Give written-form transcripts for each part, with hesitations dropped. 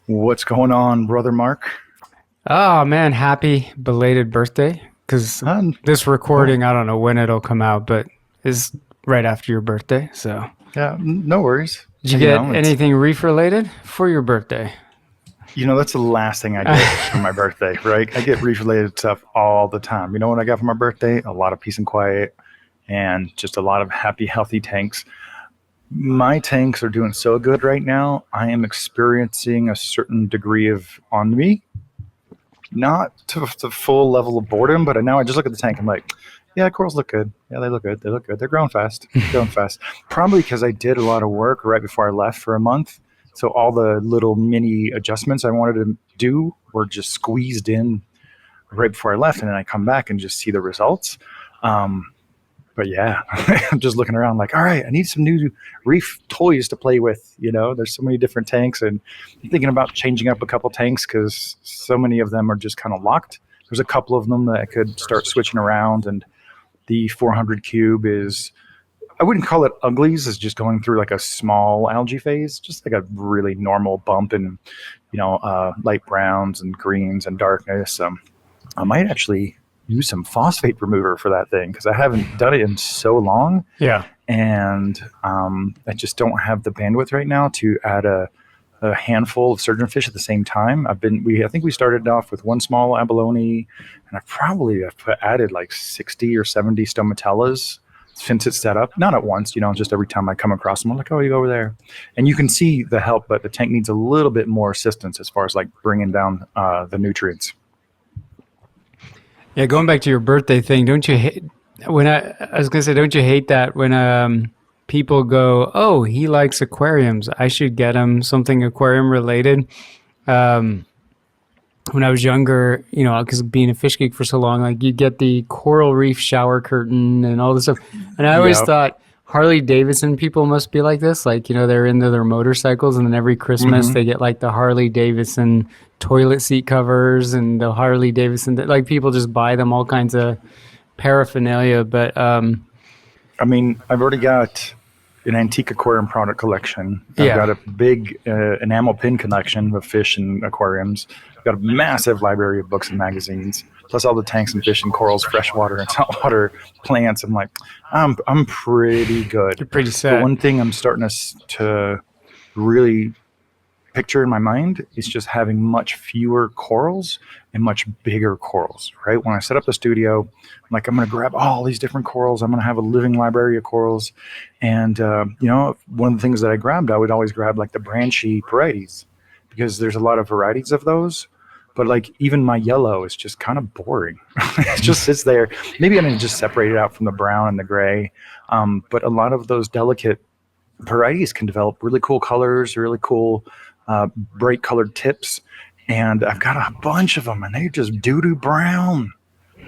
What's going on, brother Mark? Oh man, happy belated birthday. Because Um, this oh, recording, I don't know when it'll come out, but is right after your birthday. So, yeah, no worries. did you You get know, it's anything reef related for your birthday? that's the last thing I get for my birthday, right? I get reef-related stuff all the time. You know what I got for my birthday? A lot of peace and quiet, and just a lot of happy, healthy tanks. My tanks are doing so good right now. I am experiencing a certain degree of ennui, not to the full level of boredom, but now I just look at the tank. I'm like, yeah, corals look good. Yeah, they look good. They look good. They're growing fast. They're growing fast. Probably because I did a lot of work right before I left for a month. So all the little mini adjustments I wanted to do were just squeezed in right before I left, and then I come back and just see the results. Um, but yeah, I'm just looking around like, all right, I need some new reef toys to play with. There's so many different tanks, and I'm thinking about changing up a couple tanks because so many of them are just kind of locked. There's a couple of them that I could start switching around, and the 400 cube is, I wouldn't call it uglies, it's just going through like a small algae phase, just like a really normal bump in, light browns and greens and darkness. I might actually use some phosphate remover for that thing because I haven't done it in so long, Yeah. and I just don't have the bandwidth right now to add a handful of surgeonfish at the same time. I think we started off with one small abalone, and I've added like 60 or 70 stomatellas since it's set up. Not at once, just every time I come across them, I'm like, oh, you go over there, and you can see the help, but the tank needs a little bit more assistance as far as like bringing down the nutrients. Yeah, going back to your birthday thing, don't you hate when I was gonna say, don't you hate that when people go, "Oh, he likes aquariums. I should get him something aquarium related." Um, when I was younger, because being a fish geek for so long, like you get the coral reef shower curtain and all this stuff. And I always Yeah. thought Harley Davidson people must be like this. Like, they're into their motorcycles and then every Christmas Mm-hmm. they get like the Harley Davidson toilet seat covers and the Harley Davidson, like people just buy them all kinds of paraphernalia. But I mean, I've already got an antique aquarium product collection. I've yeah. got a big enamel pin collection of fish and aquariums. I've got a massive library of books and magazines, plus all the tanks and fish and corals, freshwater and saltwater plants. I'm like, I'm pretty good. You're pretty But set. one thing I'm starting to really picture in my mind is just having much fewer corals and much bigger corals, right? When I set up the studio, I'm like, I'm going to grab all these different corals. I'm going to have a living library of corals. And, one of the things that I grabbed, I would always grab like the branchy varieties because there's a lot of varieties of those. But like even my yellow is just kind of boring. It just sits there. Maybe I didn't just separate it out from the brown and the gray. But a lot of those delicate varieties can develop really cool colors, really cool bright colored tips. And I've got a bunch of them, and they're just doo doo brown.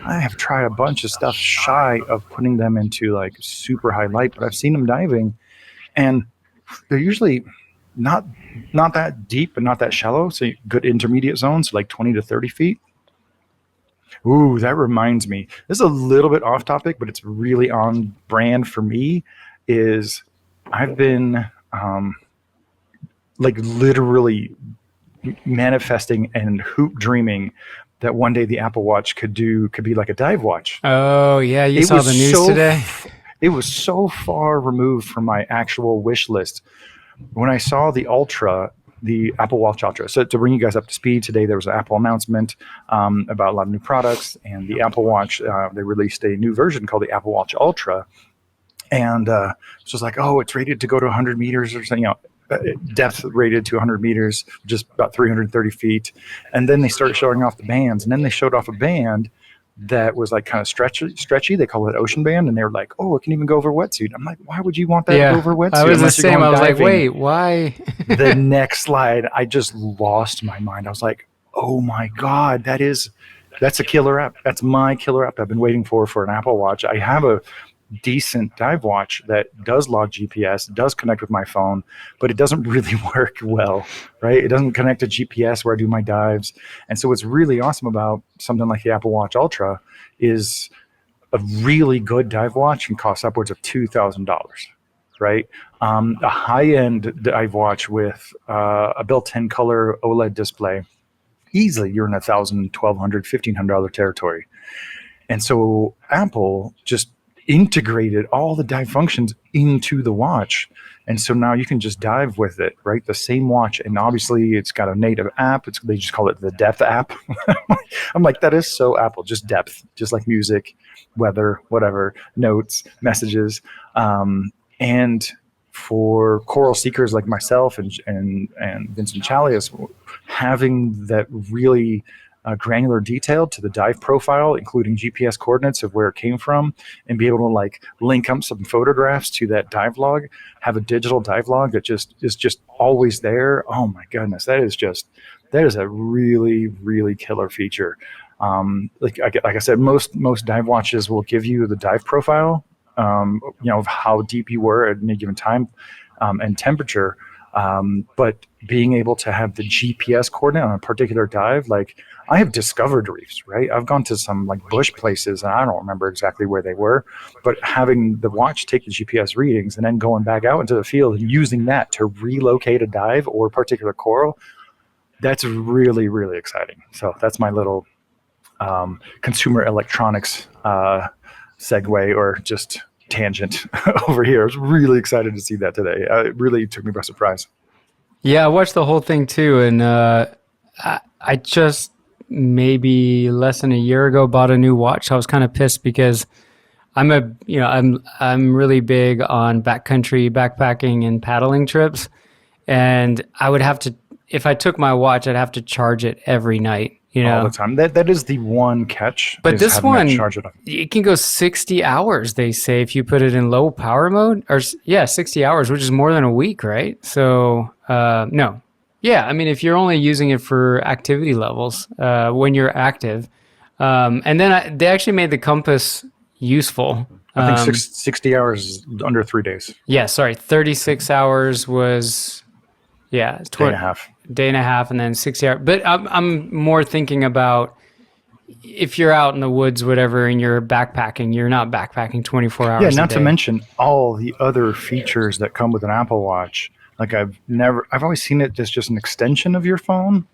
I have tried a bunch of stuff shy of putting them into like super high light, but I've seen them diving, and they're usually not not that deep and not that shallow. So good intermediate zones, like 20 to 30 feet. Ooh, that reminds me. This is a little bit off topic, but it's really on brand for me. Is I've been like literally manifesting and hoop dreaming that one day the Apple Watch could be like a dive watch. Oh, yeah. You It saw was the news so today? it was so far removed from my actual wish list. When I saw the Apple Watch Ultra. So to bring you guys up to speed, today there was an Apple announcement about a lot of new products, and the Apple Watch, they released a new version called the Apple Watch Ultra, and it's just like, oh, it's rated to go to 100 meters or something, depth rated to 100 meters, just about 330 feet. And then they started showing off the bands, and then they showed off a band that was like kind of stretchy. They call it ocean band, and they were like, oh, it can even go over a wetsuit. I'm like, why would you want that to go Yeah. over a I wetsuit was the unless you're same. going I was like, diving? wait, why? The next slide, I just lost my mind. I was like, oh my God, that's a killer app. That's my killer app I've been waiting for an Apple Watch. I have a decent dive watch that does log GPS, does connect with my phone, but it doesn't really work well, right? It doesn't connect to GPS where I do my dives. And so what's really awesome about something like the Apple Watch Ultra is a really good dive watch can cost upwards of $2,000. right? A high-end dive watch with a built-in color OLED display, easily you're in $1,000, $1,200, $1,500 territory. And so Apple just integrated all the dive functions into the watch. And so now you can just dive with it, right? The same watch. And obviously it's got a native app. They just call it the depth app. I'm like, that is so Apple, just depth, just like music, weather, whatever, notes, messages. And for coral seekers like myself and Vincent Chalias, having that really granular detail to the dive profile, including GPS coordinates of where it came from, and be able to like link up some photographs to that dive log, have a digital dive log that just is just always there. Oh my goodness, that is a really, really killer feature. Like I said, most dive watches will give you the dive profile, of how deep you were at any given time, and temperature. But being able to have the GPS coordinate on a particular dive, like I have discovered reefs, right? I've gone to some like bush places and I don't remember exactly where they were, but having the watch take the GPS readings and then going back out into the field and using that to relocate a dive or a particular coral, that's really, really exciting. So that's my little consumer electronics segue or just tangent over here. I was really excited to see that today. It really took me by surprise. Yeah, I watched the whole thing too, and I just maybe less than a year ago bought a new watch. I was kind of pissed because I'm really big on backcountry backpacking and paddling trips, and I would have to, if I took my watch, I'd have to charge it every night. All the time. That is the one catch. But this one, it can go 60 hours, they say, if you put it in low power mode. 60 hours, which is more than a week, right? So, no. Yeah, I mean, if you're only using it for activity levels, when you're active. And then they actually made the compass useful. I think 60 hours is under 3 days. Yeah, sorry. 36 hours was, day and a half. Day and a half, and then 60 hours. But I'm more thinking about if you're out in the woods, whatever, and you're backpacking, you're not backpacking 24 hours. Yeah, not to mention all the other features that come with an Apple Watch. Like I've always seen it as just an extension of your phone.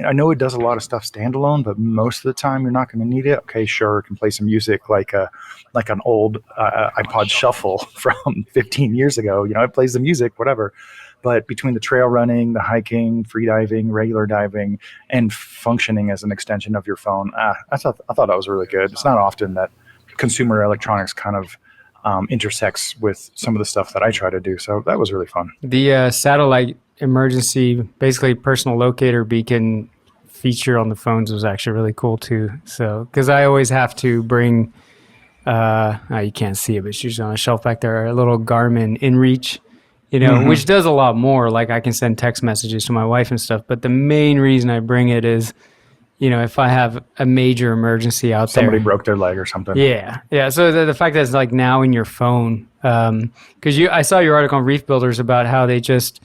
I know it does a lot of stuff standalone, but most of the time you're not going to need it. Okay, sure, it can play some music like an old iPod Shuffle from 15 years ago. It plays the music, whatever. But between the trail running, the hiking, free diving, regular diving, and functioning as an extension of your phone, I thought that was really good. It's not often that consumer electronics kind of intersects with some of the stuff that I try to do. So that was really fun. The satellite emergency, basically personal locator beacon feature on the phones was actually really cool too. So, because I always have to bring, you can't see it, but she's on a shelf back there, a little Garmin Inreach. Which does a lot more. Like I can send text messages to my wife and stuff. But the main reason I bring it is, if I have a major emergency out there. Somebody broke their leg or something. Yeah. Yeah. So the fact that it's like now in your phone, because I saw your article on Reef Builders about how they just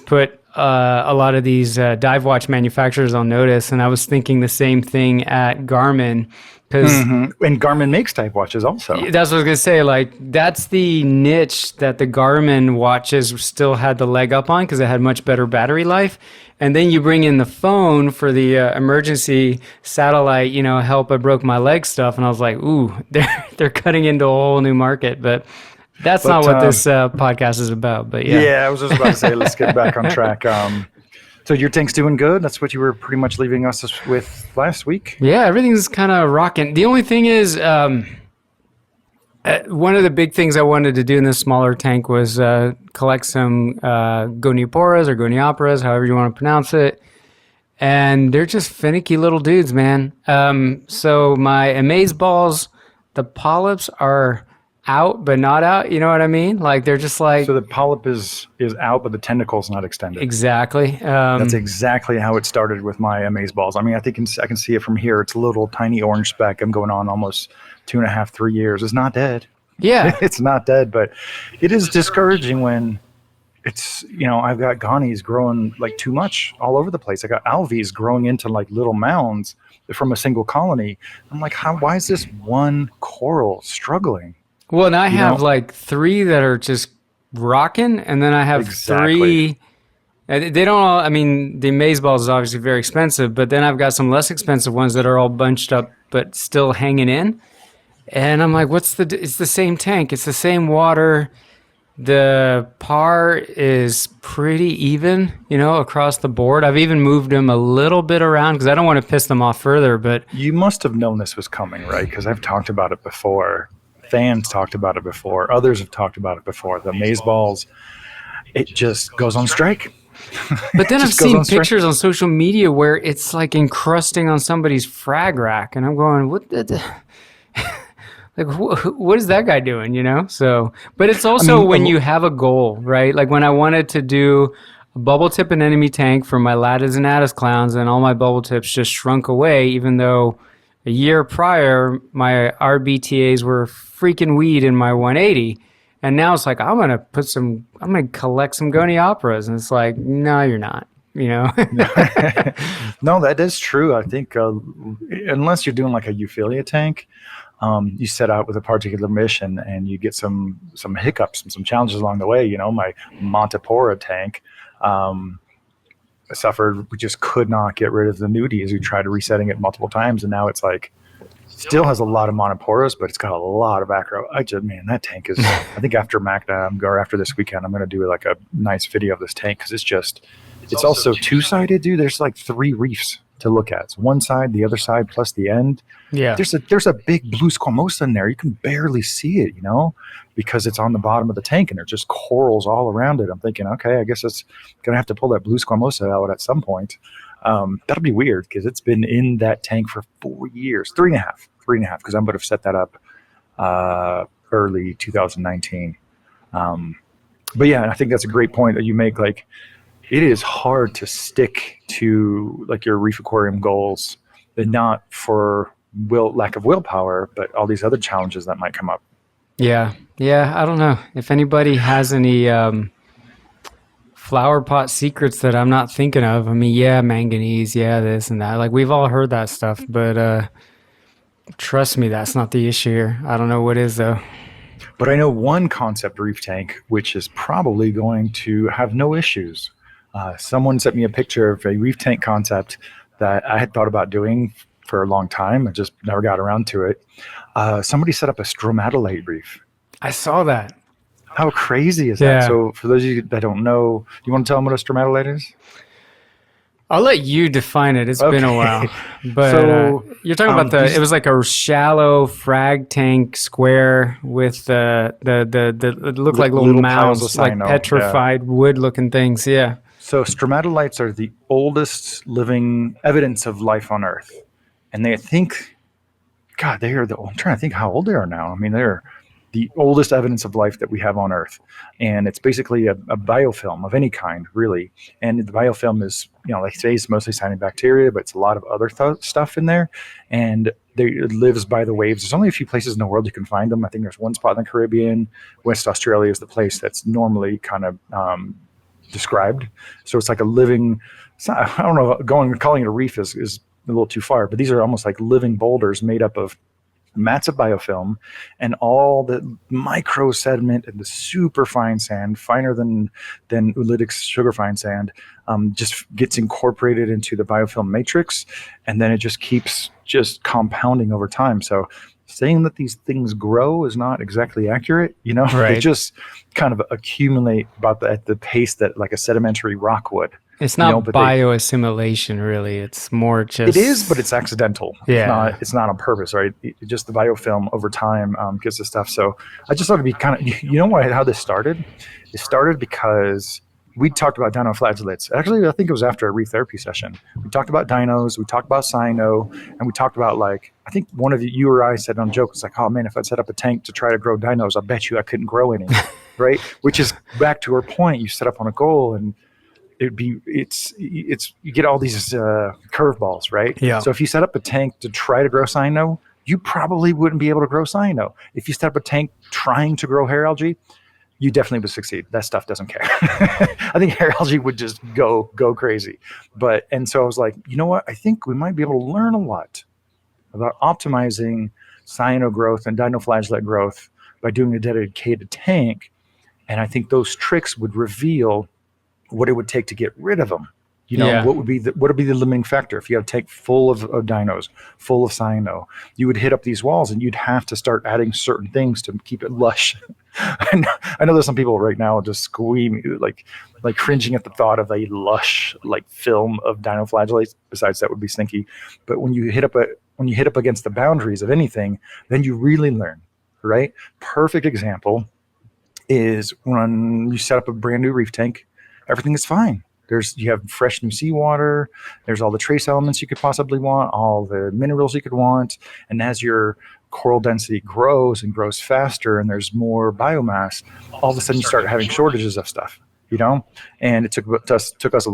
put a lot of these dive watch manufacturers on notice. And I was thinking the same thing at Garmin. And Garmin makes dive watches also. That's what I was going to say. Like, that's the niche that the Garmin watches still had the leg up on because it had much better battery life. And then you bring in the phone for the emergency satellite, help, I broke my leg stuff. And I was like, ooh, they're cutting into a whole new market. But that's not what this podcast is about. But yeah. Yeah, I was just about to say, let's get back on track. So your tank's doing good? That's what you were pretty much leaving us with last week? Yeah, everything's kind of rocking. The only thing is, one of the big things I wanted to do in this smaller tank was collect some Gonioporas or Gonioperas, however you want to pronounce it. And they're just finicky little dudes, man. So my amaze balls, the polyps are out but not out, you know what I mean? Like they're just like, so the polyp is out but the tentacle's not extended. Exactly. That's exactly how it started with my amaze balls. I mean, I think I can see it from here. It's a little tiny orange speck. I'm going on almost 2.5 3 years. It's not dead. Yeah. It's not dead, but it is discouraging when it's, I've got Ganies growing like too much all over the place. I got alves growing into like little mounds from a single colony. I'm like, why is this one coral struggling? Well, now I You have know? like 3 that are just rocking, and then I have Exactly. 3. They don't all, I mean, the amaze balls is obviously very expensive, but then I've got some less expensive ones that are all bunched up but still hanging in. And I'm like, it's the same tank, it's the same water. The par is pretty even, across the board. I've even moved them a little bit around because I don't want to piss them off further, but You must have known this was coming, right? Because I've talked about it before. Fans talked about it before. Others have talked about it before. The maze balls, it just goes on strike. but It then I've just goes seen on strike. pictures on social media where it's like encrusting on somebody's frag rack, and I'm going, like, what is that guy doing, So, but it's I also mean, when you have a goal, right? Like when I wanted to do a bubble tip and enemy tank for my Ladders and Addis clowns, and all my bubble tips just shrunk away, even though a year prior my RBTAs were freaking weed in my 180. And now it's like, I'm going to collect some Operas. And it's like, no, you're not, no, that is true. I think unless you're doing like a Euphilia tank, you set out with a particular mission and you get some hiccups and some challenges along the way. My Montepora tank suffered. We just could not get rid of the nudies. We tried resetting it multiple times, and now it's like still has a lot of Monteporas, but it's got a lot of acro. Man, that tank is. I think after Magna or after this weekend, I'm going to do like a nice video of this tank because it's also two-sided, dude. There's like 3 reefs to look at. It's one side, the other side, plus the end. yeah. There's a big blue squamosa in there. You can barely see it, because it's on the bottom of the tank and there's just corals all around it. I'm thinking, okay, I guess it's gonna have to pull that blue squamosa out at some point. That'll be weird because it's been in that tank for 4 years, three and a half, because I'm going to set that up early 2019. But yeah, and I think that's a great point that you make. Like, it is hard to stick to like your reef aquarium goals, and not for lack of willpower, but all these other challenges that might come up. Yeah. Yeah. I don't know if anybody has any flower pot secrets that I'm not thinking of. I mean, yeah, manganese, yeah, this and that. Like we've all heard that stuff, but trust me, that's not the issue here. I don't know what is though. But I know one concept reef tank which is probably going to have no issues. Someone sent me a picture of a reef tank concept that I had thought about doing for a long time. I just never got around to it. Somebody set up a stromatolite reef. I saw that. How crazy is Yeah. that? So for those of you that don't know, you want to tell them what a stromatolite is? I'll let you define it. It's been a while. But So, you're talking about it was like a shallow frag tank square with it looked like little piles mounds, of like cyano, petrified wood looking things. Yeah. So stromatolites are the oldest living evidence of life on Earth. And they think, God, I'm trying to think how old they are now. I mean, they're the oldest evidence of life that we have on Earth. And it's basically a biofilm of any kind, really. And the biofilm is, like say it's mostly cyanobacteria, but it's a lot of other stuff in there. And it lives by the waves. There's only a few places in the world you can find them. I think there's one spot in the Caribbean. West Australia is the place that's normally kind of described. So it's like a living, I don't know, calling it a reef is a little too far, but these are almost like living boulders made up of mats of biofilm, and all the micro sediment and the super fine sand, finer than oolitic sugar fine sand, just gets incorporated into the biofilm matrix, and then it just keeps just compounding over time. So saying that these things grow is not exactly accurate. Right. They just kind of accumulate at the pace that like a sedimentary rock would. It's not bioassimilation, really. It's more just. It is, but it's accidental. Yeah. It's not on purpose, right? Just the biofilm over time gets the stuff. So I just thought it'd be kind of, how this started? It started because we talked about dinoflagellates. Actually, I think it was after a reef therapy session. We talked about dinos, we talked about cyano, and we talked about, like, I think one of you or I said on joke, it's like, oh man, if I'd set up a tank to try to grow dinos, I bet you I couldn't grow any, right? Which is back to our point. You set up on a goal and it's you get all these curveballs, right? Yeah. So if you set up a tank to try to grow cyano, you probably wouldn't be able to grow cyano. If you set up a tank trying to grow hair algae, you definitely would succeed. That stuff doesn't care. I think hair algae would just go crazy. And so I was like, you know what? I think we might be able to learn a lot about optimizing cyano growth and dinoflagellate growth by doing a dedicated tank. And I think those tricks would reveal what it would take to get rid of them. What would be the limiting factor? If you have a tank full of dinos, full of cyano, you would hit up these walls and you'd have to start adding certain things to keep it lush. I know there's some people right now just screaming, like cringing at the thought of a lush like film of dinoflagellates. Besides, that would be stinky. But when you hit up against the boundaries of anything, then you really learn, right? Perfect example is when you set up a brand new reef tank, everything is fine. You have fresh new seawater. There's all the trace elements you could possibly want, all the minerals you could want. And as your coral density grows and grows faster and there's more biomass, all of a sudden you start having shortages of stuff, And it took us,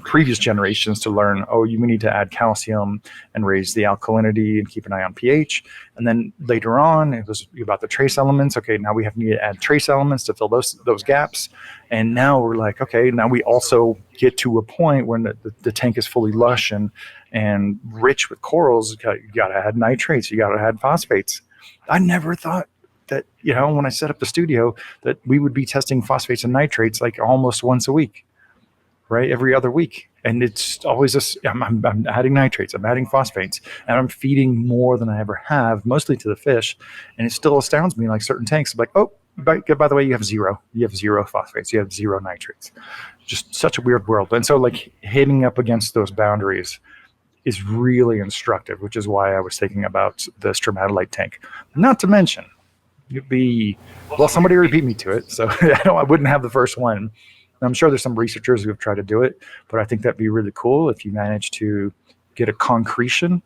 previous generations to learn, we need to add calcium and raise the alkalinity and keep an eye on pH. And then later on, it was about the trace elements. Okay, now we need to add trace elements to fill those gaps. And now we're like, okay, now we also get to a point when the tank is fully lush and rich with corals. You got to add nitrates. You got to add phosphates. I never thought that, when I set up the studio, that we would be testing phosphates and nitrates like almost once a week. Right, every other week, and it's always I'm adding nitrates, I'm adding phosphates, and I'm feeding more than I ever have, mostly to the fish, and it still astounds me. Like certain tanks, like, by the way, you have zero phosphates, you have zero nitrates. Just such a weird world, and so like hitting up against those boundaries is really instructive, which is why I was thinking about the stromatolite tank. Not to mention, somebody already beat me to it, so I wouldn't have the first one. I'm sure there's some researchers who have tried to do it, but I think that'd be really cool if you manage to get a concretion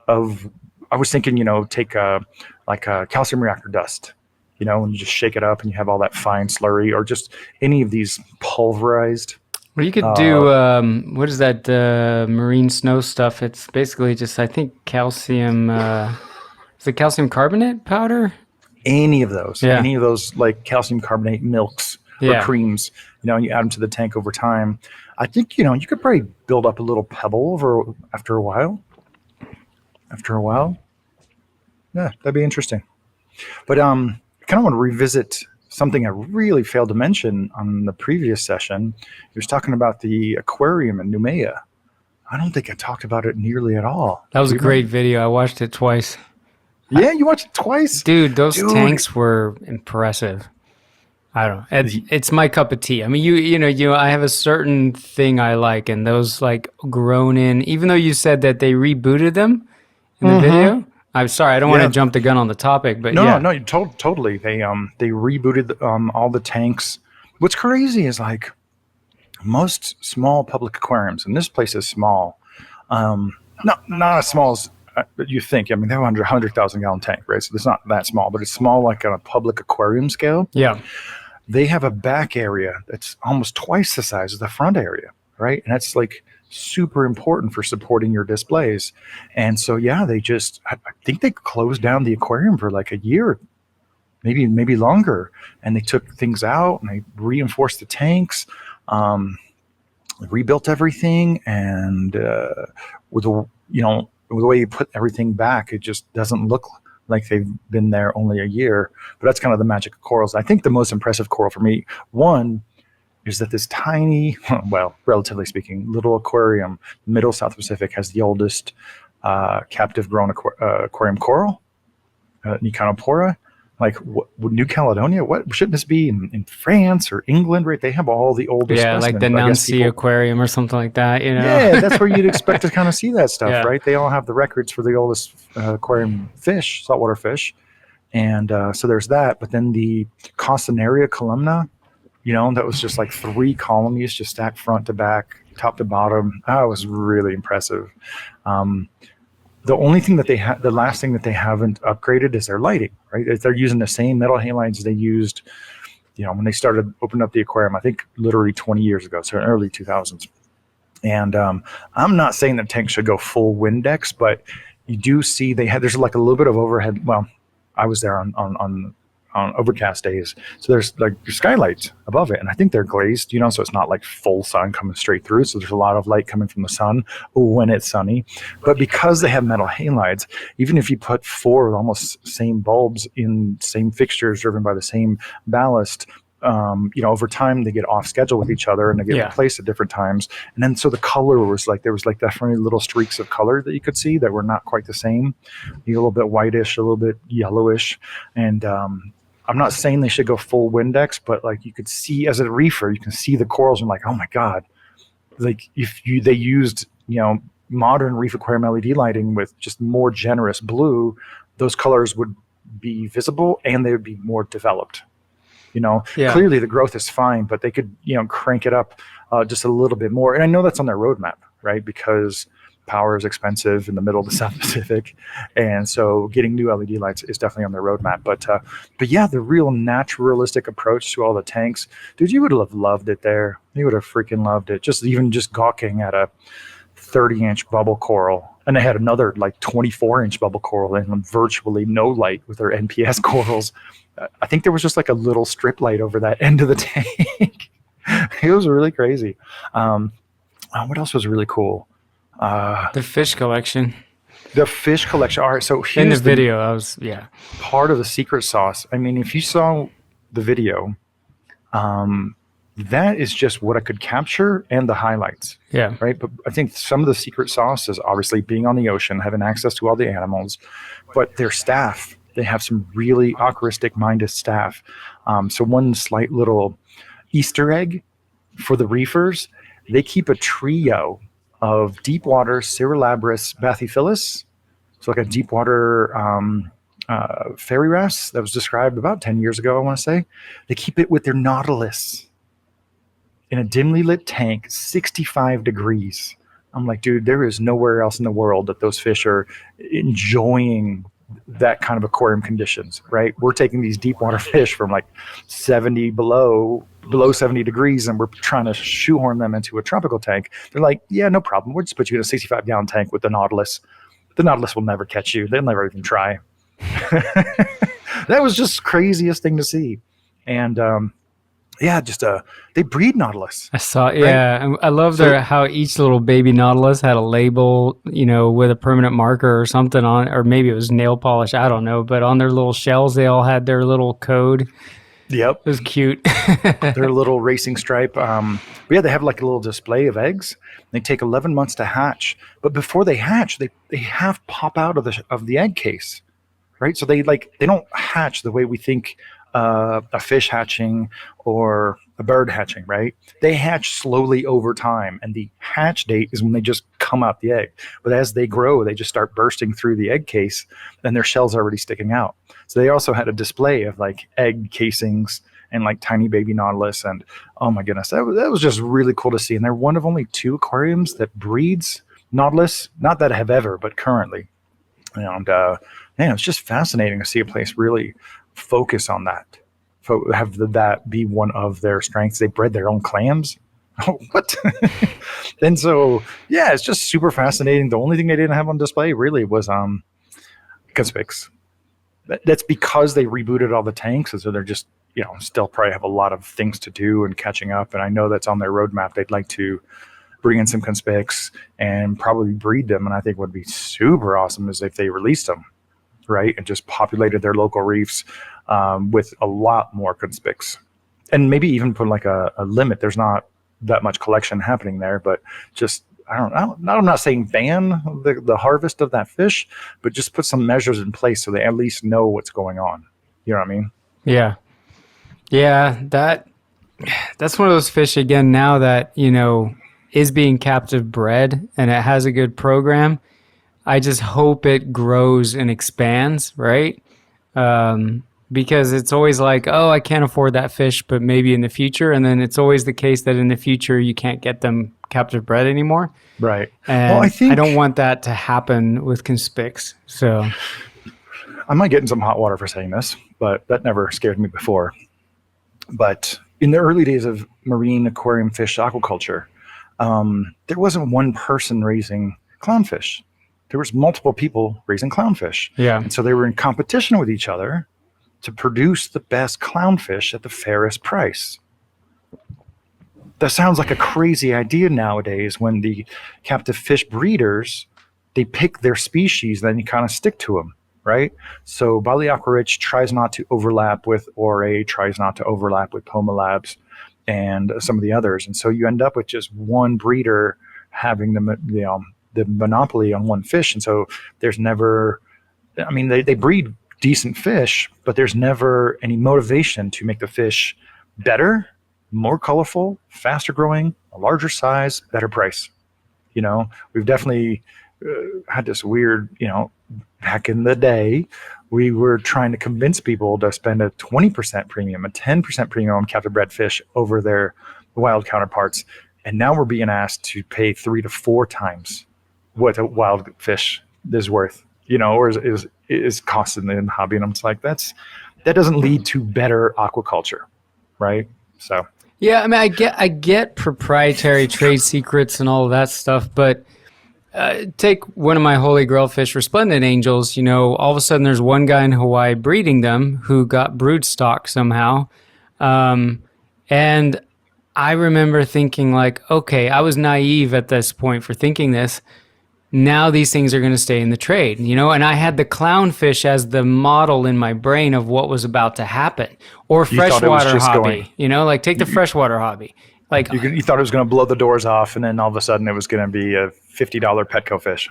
of. I was thinking, take a calcium reactor dust, and you just shake it up and you have all that fine slurry, or just any of these pulverized. Well, you could do what is that marine snow stuff? It's basically just, I think, calcium. Is it calcium carbonate powder? Any of those like calcium carbonate milks. Or creams, and you add them to the tank over time. I think, you could probably build up a little pebble after a while. Yeah, that'd be interesting. But I kind of want to revisit something I really failed to mention on the previous session. He was talking about the aquarium in Noumea. I don't think I talked about it nearly at all. That was a great video. I watched it twice. Yeah, you watched it twice? Dude, those tanks were impressive. I don't know. It's my cup of tea. I mean, I have a certain thing I like, and those like grown in. Even though you said that they rebooted them in the video, I'm sorry, I don't want to jump the gun on the topic, but no, totally. They rebooted all the tanks. What's crazy is like most small public aquariums, and this place is small. Not as small as you think. I mean, they have a 100,000 gallon tank, right? So it's not that small, but it's small like on a public aquarium scale. Yeah. They have a back area that's almost twice the size of the front area, right? And that's like super important for supporting your displays. And so, I think they closed down the aquarium for like a year, maybe longer. And they took things out and they reinforced the tanks, rebuilt everything. And with the way you put everything back, it just doesn't look like they've been there only a year. But that's kind of the magic of corals. I think the most impressive coral for me, one, is that this tiny, relatively speaking, little aquarium, middle South Pacific, has the oldest captive grown aquarium coral, Nicanopora. Like New Caledonia, what shouldn't this be in France or England, right? They have all the oldest specimens. Like the Nancy Aquarium or something like that, Yeah, that's where you'd expect to kind of see that stuff, right? They all have the records for the oldest aquarium fish, saltwater fish. And so there's that. But then the Costanaria columna, that was just like 3 colonies just stacked front to back, top to bottom. That was really impressive. The only thing that the last thing that they haven't upgraded is their lighting, right? They're using the same metal halides they used, when they started opening up the aquarium, I think literally 20 years ago, so in early 2000s. And I'm not saying that tanks should go full Windex, but you do see there's like a little bit of overhead. Well, I was there on on overcast days. So there's like skylights above it, and I think they're glazed, so it's not like full sun coming straight through. So there's a lot of light coming from the sun when it's sunny. But because they have metal halides, even if you put 4 almost same bulbs in same fixtures driven by the same ballast, over time they get off schedule with each other and they get replaced at different times. And then so the color was like, there was like definitely little streaks of color that you could see that were not quite the same. A little bit whitish, a little bit yellowish. And I'm not saying they should go full Windex, but like you could see as a reefer, you can see the corals and like, oh my God, like if they used, modern reef aquarium LED lighting with just more generous blue, those colors would be visible and they would be more developed. Clearly the growth is fine, but they could, crank it up just a little bit more. And I know that's on their roadmap, right? Because power is expensive in the middle of the South Pacific. And so getting new LED lights is definitely on their roadmap. But yeah, the real naturalistic approach to all the tanks, dude, you would have loved it there. You would have freaking loved it. Just gawking at a 30-inch bubble coral. And they had another like 24-inch bubble coral and virtually no light with their NPS corals. I think there was just like a little strip light over that end of the tank. It was really crazy. What else was really cool? The fish collection. The fish collection. All right, so here's in the video, part of the secret sauce. I mean, if you saw the video, that is just what I could capture and the highlights. Yeah. Right. But I think some of the secret sauce is obviously being on the ocean, having access to all the animals, but their staff. They have some really aquaristic-minded staff. So one slight little Easter egg for the reefers, they keep a trio of deep water Cirrolabris bathyphilus, so like a deep water fairy wrasse that was described about 10 years ago, I want to say. They keep it with their nautilus in a dimly lit tank, 65 degrees. I'm like, dude, there is nowhere else in the world that those fish are enjoying that kind of aquarium conditions, right? We're taking these deep water fish from like 70 below 70 degrees, and we're trying to shoehorn them into a tropical tank. They're like, yeah, no problem. We'll just put you in a 65-gallon tank with the Nautilus. The Nautilus will never catch you. They'll never even try. That was just craziest thing to see. And they breed Nautilus. I saw, right? I love how each little baby Nautilus had a label, with a permanent marker or something on, or maybe it was nail polish, I don't know. But on their little shells, they all had their little code. Yep, it was cute. Their little racing stripe. But yeah, they have like a little display of eggs. They take 11 months to hatch, but before they hatch, they half pop out of the egg case, right? So they don't hatch the way we think. A fish hatching or a bird hatching, right? They hatch slowly over time, and the hatch date is when they just come out the egg. But as they grow, they just start bursting through the egg case, and their shell's already sticking out. So they also had a display of like egg casings and like tiny baby Nautilus, and oh my goodness, that was just really cool to see. And they're one of only 2 aquariums that breeds Nautilus, not that I have ever, but currently. And man, it's just fascinating to see a place really focus on that, have that be one of their strengths. They bred their own clams. Oh, what? And so, yeah, it's just super fascinating. The only thing they didn't have on display really was conspics. That's because they rebooted all the tanks, and so they're just, still probably have a lot of things to do and catching up. And I know that's on their roadmap. They'd like to bring in some conspics and probably breed them. And I think what would be super awesome is if they released them, right, and just populated their local reefs with a lot more conspics, and maybe even put like a limit. There's not that much collection happening there, but just I'm not saying ban the harvest of that fish, but just put some measures in place so they at least know what's going on. You know what I mean? Yeah. That's one of those fish again now that is being captive bred and it has a good program. I just hope it grows and expands, right? Because it's always like, oh, I can't afford that fish, but maybe in the future. And then it's always the case that in the future you can't get them captive bred anymore. Right. And I don't want that to happen with conspics. So I might get in some hot water for saying this, but that never scared me before. But in the early days of marine aquarium fish aquaculture, there wasn't one person raising clownfish. There was multiple people raising clownfish. Yeah. And so they were in competition with each other to produce the best clownfish at the fairest price. That sounds like a crazy idea nowadays when the captive fish breeders, they pick their species, then you kind of stick to them, right? So Bali Aquarich tries not to overlap with Ore, tries not to overlap with Poma Labs and some of the others. And so you end up with just one breeder having the monopoly on one fish. And so there's never, I mean, they breed decent fish, but there's never any motivation to make the fish better, more colorful, faster growing, a larger size, better price. We've definitely had this weird, back in the day, we were trying to convince people to spend a 20% premium, a 10% premium on captive bred fish over their wild counterparts. And now we're being asked to pay 3 to 4 times what a wild fish is worth, or is costing in the hobby. And I'm just like, that doesn't lead to better aquaculture, right? So. Yeah, I mean, I get proprietary trade secrets and all of that stuff, but take one of my holy grail fish, resplendent angels. All of a sudden there's one guy in Hawaii breeding them who got brood stock somehow, and I remember thinking like, okay, I was naive at this point for thinking this. Now these things are going to stay in the trade, and I had the clownfish as the model in my brain of what was about to happen. Or freshwater hobby, like take the freshwater hobby. Like you thought it was going to blow the doors off, and then all of a sudden it was going to be a $50 Petco fish.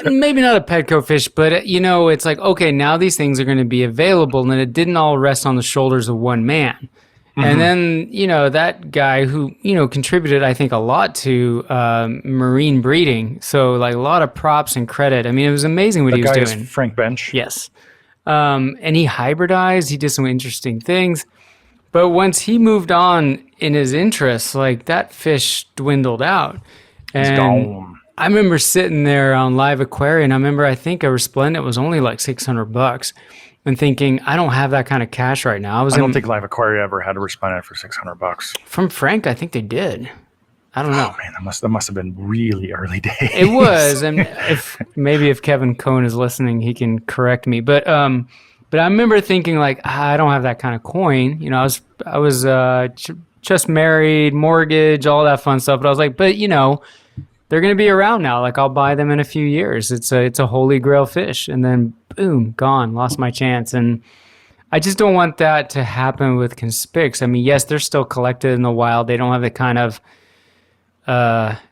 Maybe not a Petco fish, but it's like, okay, now these things are going to be available, and it didn't all rest on the shoulders of one man. And then, that guy who, contributed, I think, a lot to marine breeding. So, like, a lot of props and credit. I mean, it was amazing what he was doing. Is Frank Bench. Yes. And he hybridized. He did some interesting things. But once he moved on in his interests, like, that fish dwindled out. And it's gone. I remember sitting there on Live Aquarium. I think a Resplendent was only like $600. And thinking, I don't have that kind of cash right now. I don't think Live Aquaria ever had a Resplendent for $600. From Frank, I think they did. I don't know. Oh man, that must have been really early days. It was, and if Kevin Cohn is listening, he can correct me. But I remember thinking like, I don't have that kind of coin. I was just married, mortgage, all that fun stuff. But I was like, they're going to be around now. Like, I'll buy them in a few years. It's a holy grail fish. And then, boom, gone. Lost my chance. And I just don't want that to happen with Conspics. I mean, yes, they're still collected in the wild. They don't have the kind of,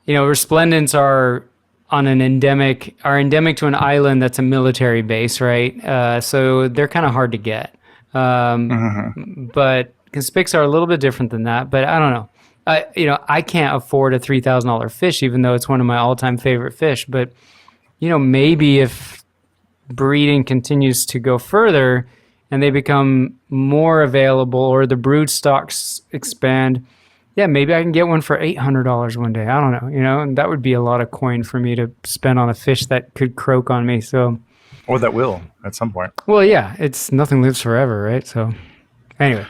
Resplendents are endemic to an island that's a military base, right? So they're kind of hard to get. But Conspics are a little bit different than that. But I don't know. I can't afford a $3,000 fish, even though it's one of my all-time favorite fish. But, maybe if breeding continues to go further and they become more available or the brood stocks expand, maybe I can get one for $800 one day. I don't know, and that would be a lot of coin for me to spend on a fish that could croak on me. So, or that will at some point. Well, yeah, it's nothing lives forever, right? So, anyway.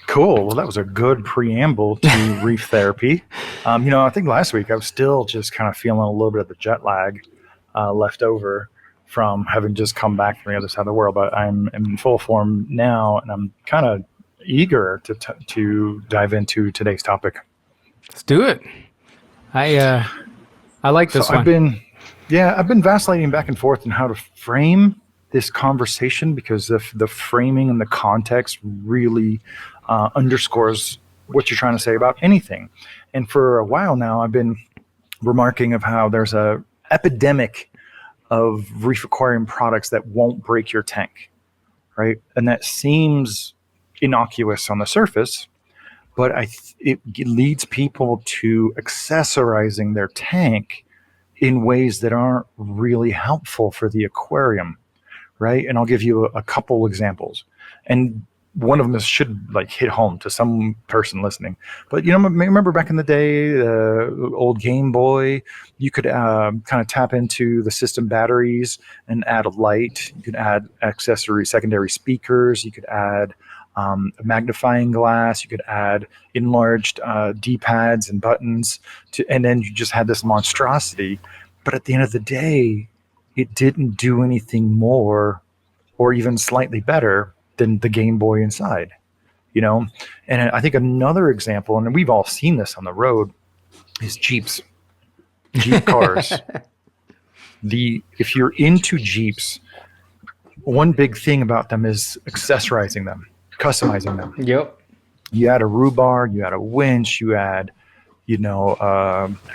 Cool. Well, that was a good preamble to reef therapy. I think last week I was still just kind of feeling a little bit of the jet lag left over from having just come back from the other side of the world. But I'm in full form now, and I'm kind of eager to dive into today's topic. Let's do it. I like this one. I've been vacillating back and forth on how to frame this conversation because the framing and the context really underscores what you're trying to say about anything. And for a while now, I've been remarking of how there's a epidemic of reef aquarium products that won't break your tank, right? And that seems innocuous on the surface, but it leads people to accessorizing their tank in ways that aren't really helpful for the aquarium, right? And I'll give you a couple examples. And one of them should hit home to some person listening. But remember back in the day, the old Game Boy, you could kind of tap into the system batteries and add a light. You could add secondary speakers. You could add a magnifying glass. You could add enlarged D-pads and buttons, and then you just had this monstrosity. But at the end of the day, it didn't do anything more or even slightly better than the Game Boy inside, you know? And I think another example, and we've all seen this on the road, is Jeeps. Jeep cars. If you're into Jeeps, one big thing about them is accessorizing them, customizing them. Yep. You add a rhubar, you add a winch, you add,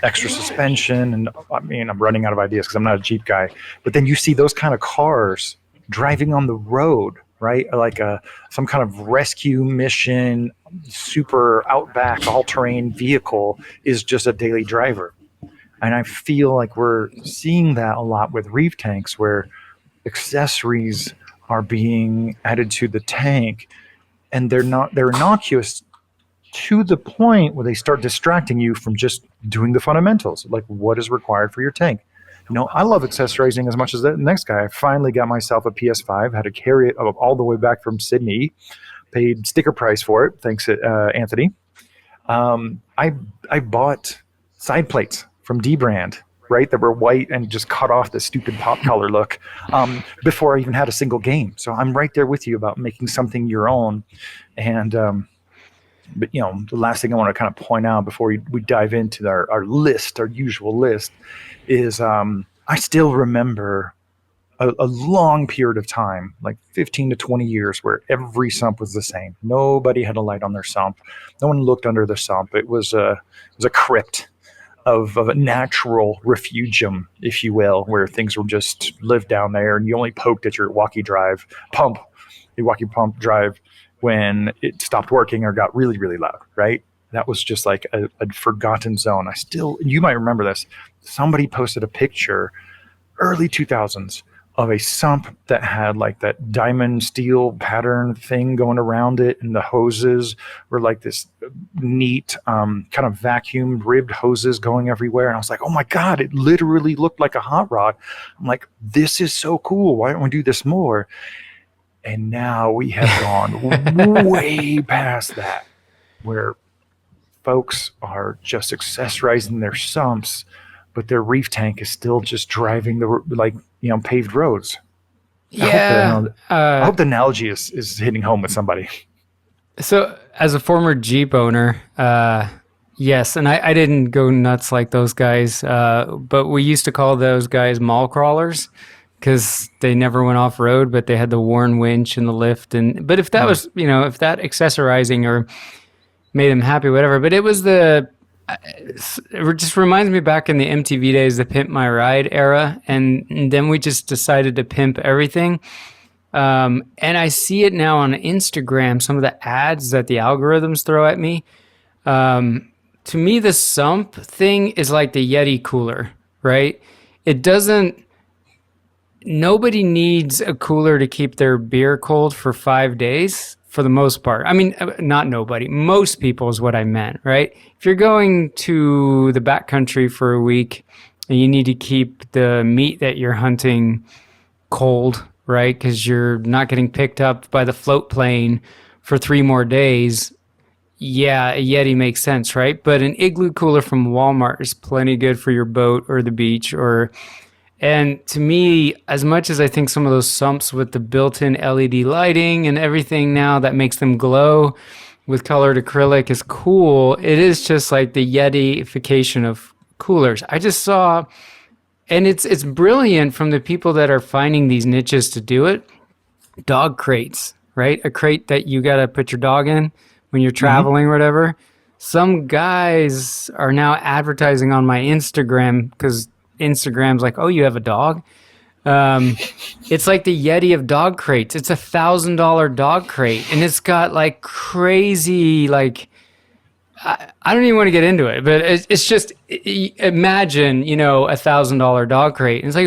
extra suspension. And I mean, I'm running out of ideas because I'm not a Jeep guy. But then you see those kind of cars driving on the road, right? Like some kind of rescue mission, super outback, all-terrain vehicle is just a daily driver. And I feel like we're seeing that a lot with reef tanks, where accessories are being added to the tank, and they're innocuous to the point where they start distracting you from just doing the fundamentals, like what is required for your tank. I love accessorizing as much as the next guy. I finally got myself a PS5, had to carry it all the way back from Sydney, paid sticker price for it, thanks to Anthony. I bought side plates from D-Brand, right, that were white and just cut off the stupid pop color look before I even had a single game. So I'm right there with you about making something your own. And but the last thing I want to kind of point out before we dive into our list, our usual list, is I still remember a long period of time, like 15 to 20 years, where every sump was the same. Nobody had a light on their sump. No one looked under the sump. It was a crypt of a natural refugium, if you will, where things were just lived down there, and you only poked at your walkie pump drive when it stopped working or got really, really loud, right? That was just like a forgotten zone. You might remember this. Somebody posted a picture, early 2000s, of a sump that had like that diamond steel pattern thing going around it, and the hoses were like this neat kind of vacuum ribbed hoses going everywhere. And I was like, oh my God, it literally looked like a hot rod. I'm like, this is so cool. Why don't we do this more? And now we have gone way past that, where folks are just accessorizing their sumps, but their reef tank is still just driving the paved roads. Yeah. I hope the analogy is hitting home with somebody. So as a former Jeep owner, yes, and I didn't go nuts like those guys, but we used to call those guys mall crawlers because they never went off road, but they had the worn winch and the lift. But if that was, if that accessorizing or made them happy, whatever, but it was it just reminds me back in the MTV days, the Pimp My Ride era, and then we just decided to pimp everything. And I see it now on Instagram, some of the ads that the algorithms throw at me. To me, the sump thing is like the Yeti cooler, right? Nobody needs a cooler to keep their beer cold for 5 days. For the most part. I mean, not nobody. Most people is what I meant, right? If you're going to the backcountry for a week and you need to keep the meat that you're hunting cold, right? Because you're not getting picked up by the float plane for 3 more days. Yeah, a Yeti makes sense, right? But an igloo cooler from Walmart is plenty good for your boat or the beach And to me, as much as I think some of those sumps with the built-in LED lighting and everything now that makes them glow with colored acrylic is cool, it is just like the Yeti-ification of coolers. I just saw, and it's brilliant from the people that are finding these niches to do it, dog crates, right? A crate that you got to put your dog in when you're traveling or whatever. Some guys are now advertising on my Instagram because Instagram's like, oh, you have a dog? It's like the Yeti of dog crates. It's $1,000 dog crate, and it's got like crazy, like, I don't even want to get into it, but it's just, imagine, $1,000 dog crate. And it's like,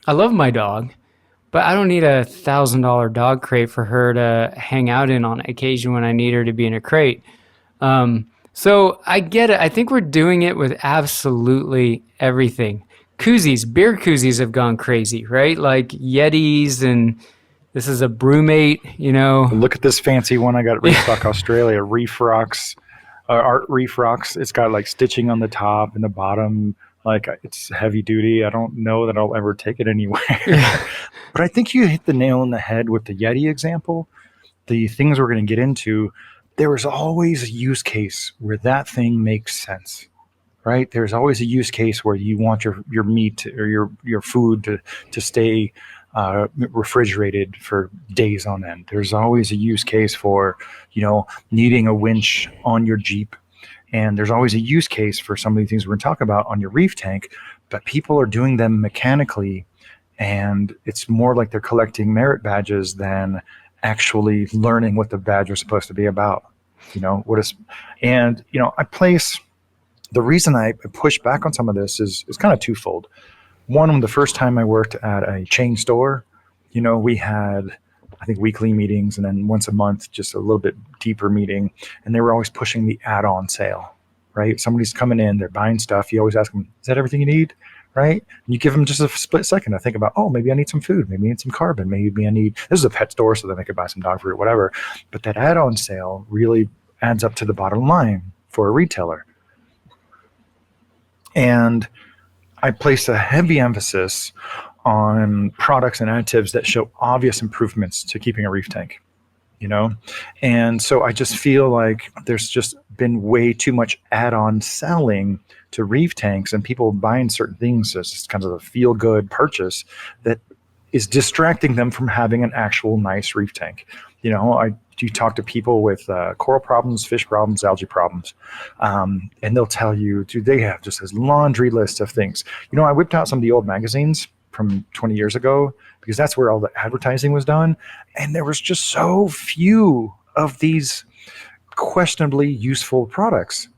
I love my dog, but I don't need $1,000 dog crate for her to hang out in on occasion when I need her to be in a crate. So I get it. I think we're doing it with absolutely everything. Koozies, beer koozies have gone crazy, right? Like Yetis, and this is a brewmate, Look at this fancy one I got at Reef Australia, Reef Rocks Art Reef rocks. It's got like stitching on the top and the bottom. Like it's heavy duty. I don't know that I'll ever take it anywhere. Yeah. But I think you hit the nail on the head with the Yeti example. The things we're going to get into, there is always a use case where that thing makes sense, right? There's always a use case where you want your meat or your food to stay refrigerated for days on end. There's always a use case for, needing a winch on your Jeep. And there's always a use case for some of the things we're going to talk about on your reef tank, but people are doing them mechanically, and it's more like they're collecting merit badges than actually learning what the badge was supposed to be about. I place the reason I push back on some of this is kind of twofold. One, the first time I worked at a chain store, we had, I think, weekly meetings, and then once a month, just a little bit deeper meeting. And they were always pushing the add-on sale, right? Somebody's coming in, they're buying stuff. You always ask them, is that everything you need? Right? And you give them just a split second to think about, oh, maybe I need some food. Maybe I need some carbon. Maybe I need, this is a pet store, so then they could buy some dog food or whatever. But that add-on sale really adds up to the bottom line for a retailer. And I place a heavy emphasis on products and additives that show obvious improvements to keeping a reef tank, And so I just feel like there's just been way too much add-on selling to reef tanks and people buying certain things as just kind of a feel-good purchase that is distracting them from having an actual nice reef tank. You talk to people with coral problems, fish problems, algae problems, and they'll tell you, dude, they have just this laundry list of things. I whipped out some of the old magazines from 20 years ago because that's where all the advertising was done, and there was just so few of these questionably useful products.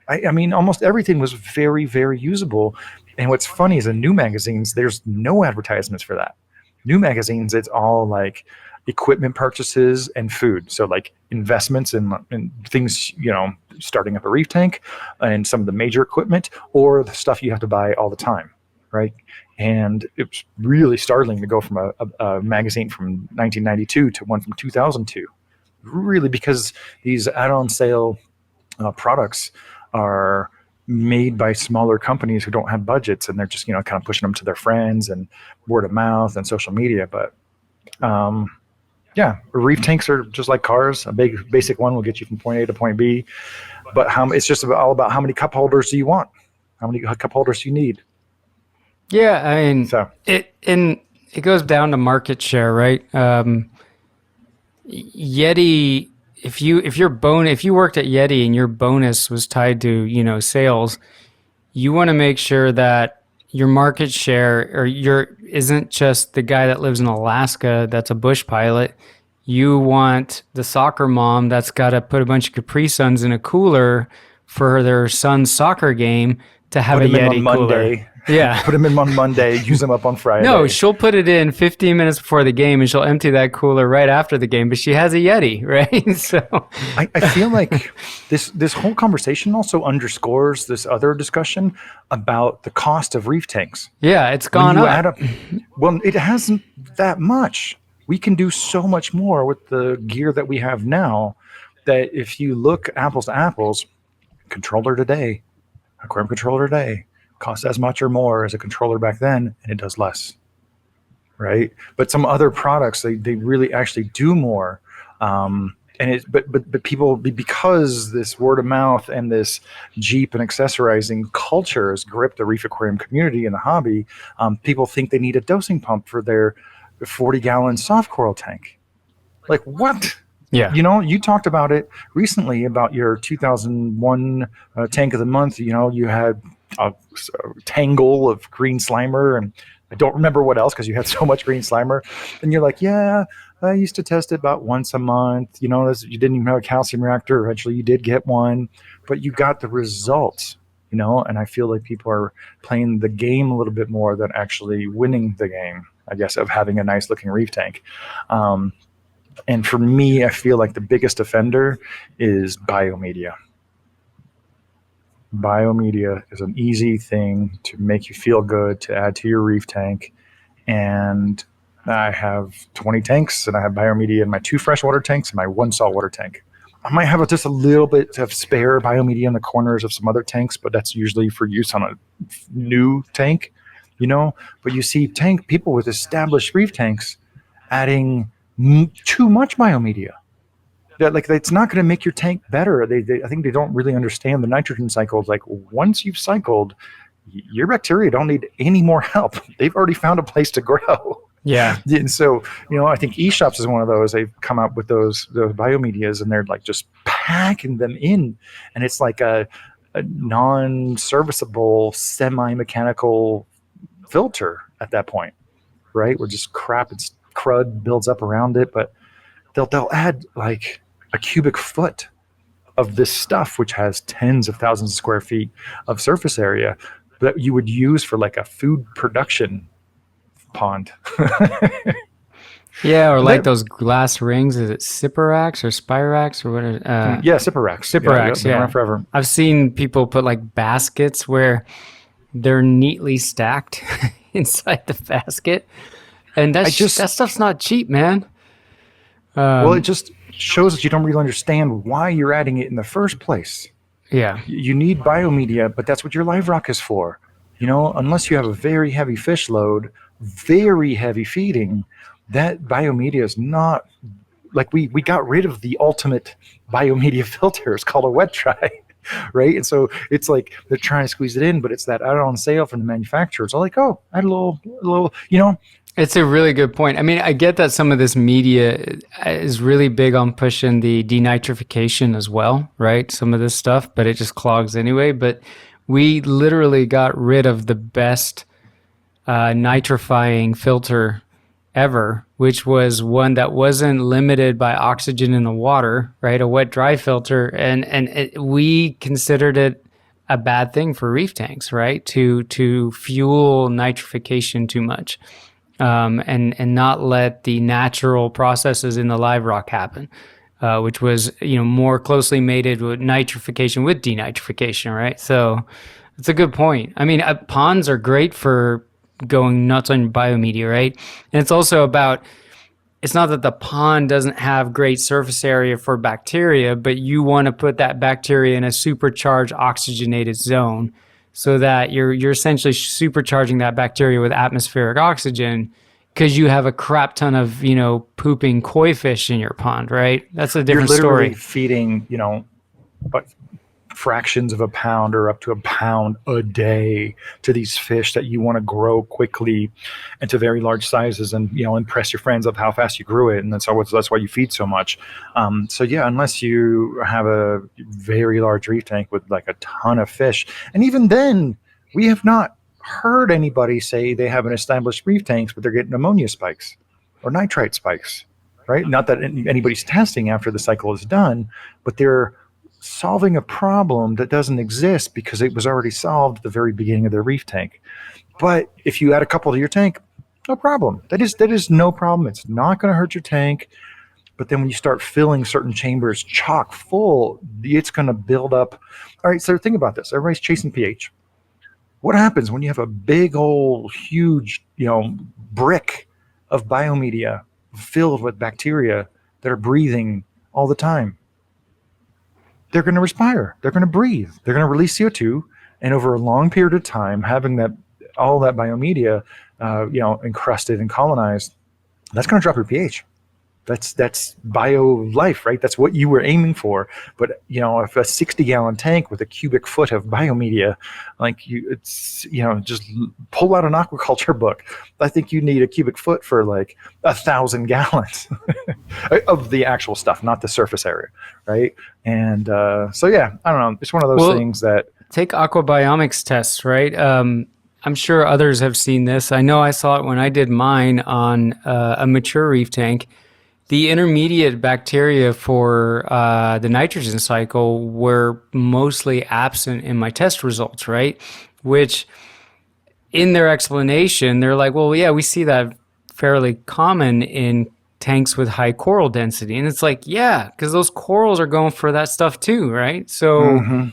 I mean, almost everything was very, very usable. And what's funny is in new magazines, there's no advertisements for that. New magazines, it's all like equipment purchases and food. So like investments in things, starting up a reef tank and some of the major equipment, or the stuff you have to buy all the time, right? And it's really startling to go from a magazine from 1992 to one from 2002. Really, because these add-on sale products are made by smaller companies who don't have budgets, and they're just kind of pushing them to their friends and word of mouth and social media. But reef tanks are just like cars. A big basic one will get you from point A to point B, but it's just all about how many cup holders do you want, how many cup holders do you need. Yeah, I mean, it goes down to market share, right? Yeti. If you worked at Yeti and your bonus was tied to, sales, you want to make sure that your market share isn't just the guy that lives in Alaska that's a bush pilot. You want the soccer mom that's got to put a bunch of Capri Suns in a cooler for their son's soccer game to have a Yeti cooler. Monday. Yeah. Put them in on Monday, use them up on Friday. No, she'll put it in 15 minutes before the game and she'll empty that cooler right after the game, but she has a Yeti, right? So I feel like this whole conversation also underscores this other discussion about the cost of reef tanks. Yeah, it's gone up. Well, it hasn't that much. We can do so much more with the gear that we have now that if you look apples to apples, aquarium controller today, costs as much or more as a controller back then, and it does less, right? But some other products, they really actually do more. But people, because this word of mouth and this Jeep and accessorizing culture has gripped the reef aquarium community and the hobby, people think they need a dosing pump for their 40-gallon soft coral tank. Like, what? Yeah. You talked about it recently about your 2001 tank of the month. You had a tangle of green slimer, and I don't remember what else because you had so much green slimer. And you're like, yeah, I used to test it about once a month. You didn't even have a calcium reactor. Eventually you did get one, but you got the results, and I feel like people are playing the game a little bit more than actually winning the game, I guess, of having a nice looking reef tank. And for me, I feel like the biggest offender is biomedia. Biomedia is an easy thing to make you feel good, to add to your reef tank. And I have 20 tanks, and I have biomedia in my 2 freshwater tanks and my 1 saltwater tank. I might have just a little bit of spare biomedia in the corners of some other tanks, but that's usually for use on a new tank, But you see people with established reef tanks adding too much biomedia. Like it's not going to make your tank better. I think they don't really understand the nitrogen cycles. Like once you've cycled, your bacteria don't need any more help. They've already found a place to grow. Yeah. And so, I think eShops is one of those. They've come up with those biomedias, and they're like just packing them in, and it's like a non-serviceable semi-mechanical filter at that point, right? Where just crud builds up around it, but they'll add like a cubic foot of this stuff, which has tens of thousands of square feet of surface area that you would use for like a food production pond. Yeah, or like those glass rings. Is it Cyperax or Spirax or what? Yeah, Cyperax. Cyperax, yeah. Forever. I've seen people put like baskets where they're neatly stacked inside the basket, and that stuff's not cheap, man. Well, it just shows that you don't really understand why you're adding it in the first place. Yeah. You need biomedia, but that's what your live rock is for. Unless you have a very heavy fish load, very heavy feeding, that biomedia is not like we got rid of the ultimate biomedia filter. It's called a wet dry, right? And so it's like they're trying to squeeze it in, but it's that out on sale from the manufacturers. So like, oh, add a little. It's a really good point. I mean, I get that some of this media is really big on pushing the denitrification as well, right? Some of this stuff, but it just clogs anyway. But we literally got rid of the best nitrifying filter ever, which was one that wasn't limited by oxygen in the water, right? A wet dry filter. And we considered it a bad thing for reef tanks, right? To fuel nitrification too much. And not let the natural processes in the live rock happen, which was, more closely mated with nitrification with denitrification, right? So it's a good point. I mean, ponds are great for going nuts on biomedia, right? And it's also about, it's not that the pond doesn't have great surface area for bacteria, but you want to put that bacteria in a supercharged oxygenated zone, so that you're essentially supercharging that bacteria with atmospheric oxygen, because you have a crap ton of, pooping koi fish in your pond, right? That's a different You're literally story. feeding, but fractions of a pound or up to a pound a day to these fish that you want to grow quickly into very large sizes, and impress your friends of how fast you grew it, and that's why you feed so much. So yeah, unless you have a very large reef tank with like a ton of fish, and even then, we have not heard anybody say they have an established reef tanks, but they're getting ammonia spikes or nitrite spikes, right? Not that anybody's testing after the cycle is done, but they're solving a problem that doesn't exist because it was already solved at the very beginning of their reef tank. But if you add a couple to your tank, no problem. That is no problem. It's not going to hurt your tank. But then when you start filling certain chambers chock full, it's going to build up. All right, so think about this. Everybody's chasing pH. What happens when you have a big old huge, brick of biomedia filled with bacteria that are breathing all the time? They're going to respire. They're going to breathe. They're going to release CO2, and over a long period of time, having all that biomedia, encrusted and colonized, that's going to drop your pH. That's bio life, right? That's what you were aiming for. But if a 60-gallon tank with a cubic foot of biomedia, just pull out an aquaculture book. I think you need a cubic foot for like 1,000 gallons of the actual stuff, not the surface area, right? And so yeah, I don't know. It's one of those things that take aquabiomics tests, right? I'm sure others have seen this. I know I saw it when I did mine on a mature reef tank. The intermediate bacteria for the nitrogen cycle were mostly absent in my test results, right? Which, in their explanation, they're like, well, yeah, we see that fairly common in tanks with high coral density. And it's like, yeah, because those corals are going for that stuff too, right? So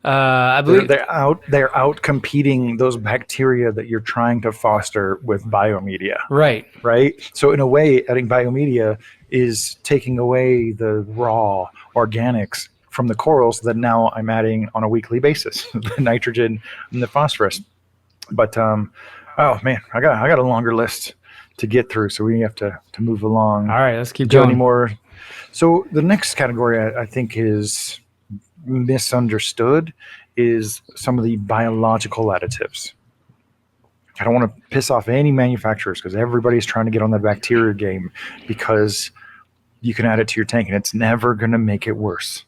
I believe They're out competing those bacteria that you're trying to foster with biomedia. right. Right? So in a way, adding biomedia is taking away the raw organics from the corals that now I'm adding on a weekly basis, the nitrogen and the phosphorus. But oh man, I got a longer list to get through, so we have to move along. All right, let's keep Do you have going. any more? So the next category I think is misunderstood is some of the biological additives. I don't want to piss off any manufacturers because everybody's trying to get on the bacteria game because you can add it to your tank and it's never going to make it worse.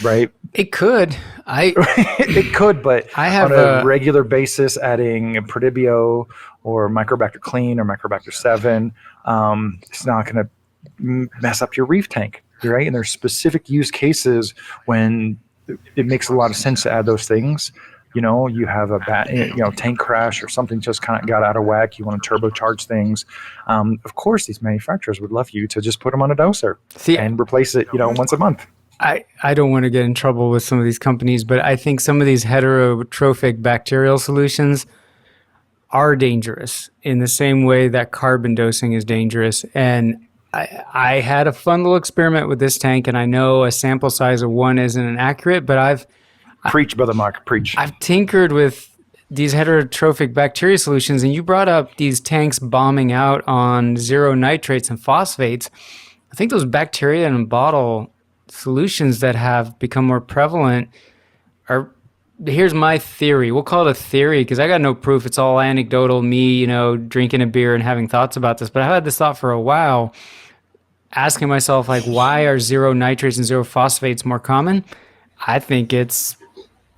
Right? It could. It could, but I have on a regular basis, adding Prodibio or Microbacter Clean or Microbacter 7, it's not going to mess up your reef tank. Right? And there's specific use cases when it makes a lot of sense to add those things. You know, you have a tank crash or something just kind of got out of whack. You want to turbocharge things. Of course, these manufacturers would love you to just put them on a doser and replace it, once a month. I don't want to get in trouble with some of these companies, but I think some of these heterotrophic bacterial solutions are dangerous in the same way that carbon dosing is dangerous. And I had a fun little experiment with this tank, and I know a sample size of 1 isn't inaccurate, but Preach, Brother Mark, preach. I've tinkered with these heterotrophic bacteria solutions, and you brought up these tanks bombing out on zero nitrates and phosphates. I think those bacteria in a bottle solutions that have become more prevalent are, here's my theory. We'll call it a theory because I got no proof. It's all anecdotal, me, drinking a beer and having thoughts about this. But I've had this thought for a while, asking myself, like, why are zero nitrates and zero phosphates more common? I think it's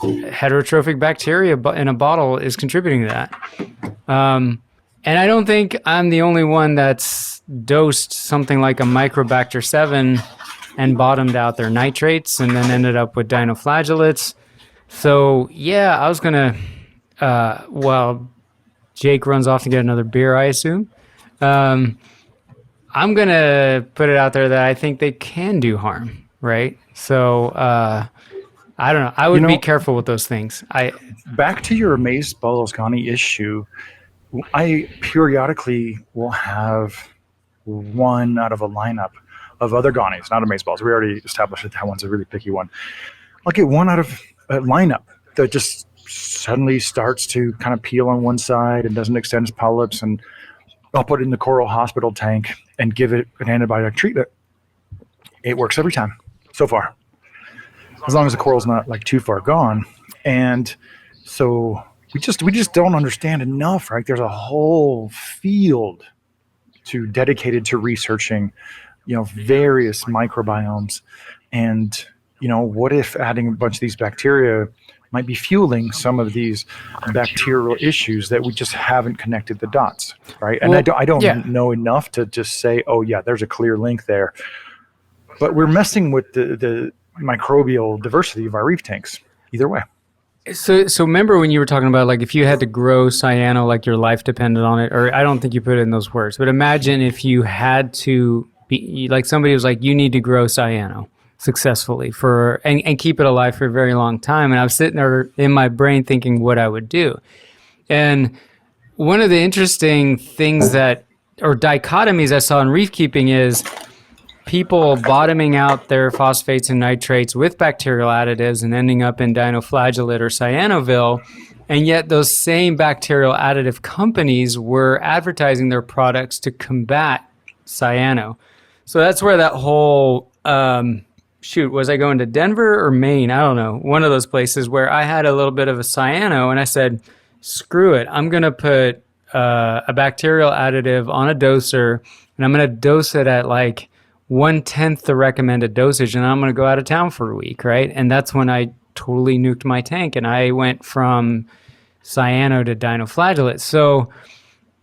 heterotrophic bacteria in a bottle is contributing to that. And I don't think I'm the only one that's dosed something like a Microbacter 7 and bottomed out their nitrates and then ended up with dinoflagellates. So, yeah, I was going to, while Jake runs off to get another beer, I assume, I'm going to put it out there that I think they can do harm, right? So, I don't know. I would be careful with those things. Back to your Amaze Balls Ghani issue, I periodically will have one out of a lineup of other Ghanis, not Amaze Balls. We already established that one's a really picky one. I'll get one out of a lineup that just suddenly starts to kind of peel on one side and doesn't extend its polyps, and I'll put it in the coral hospital tank and give it an antibiotic treatment. It works every time so far, as long as the coral's not like too far gone. And so we just don't understand enough, right? There's a whole field dedicated to researching, various microbiomes. And, what if adding a bunch of these bacteria might be fueling some of these bacterial issues that we just haven't connected the dots, right? And I don't know enough to just say, oh yeah, there's a clear link there. But we're messing with the microbial diversity of our reef tanks either way. So remember when you were talking about, like, if you had to grow cyano, like your life depended on it, or I don't think you put it in those words, but imagine if you had to be, like, somebody was like, you need to grow cyano successfully and keep it alive for a very long time. And I was sitting there in my brain thinking what I would do. And one of the interesting things or dichotomies I saw in reef keeping is people bottoming out their phosphates and nitrates with bacterial additives and ending up in dinoflagellate or cyanoville. And yet those same bacterial additive companies were advertising their products to combat cyano. So that's where that whole, was I going to Denver or Maine? I don't know. One of those places where I had a little bit of a cyano and I said, screw it. I'm going to put a bacterial additive on a doser and I'm going to dose it at like 1/10 the recommended dosage, and I'm going to go out of town for a week, right? And that's when I totally nuked my tank, and I went from cyano to dinoflagellate. So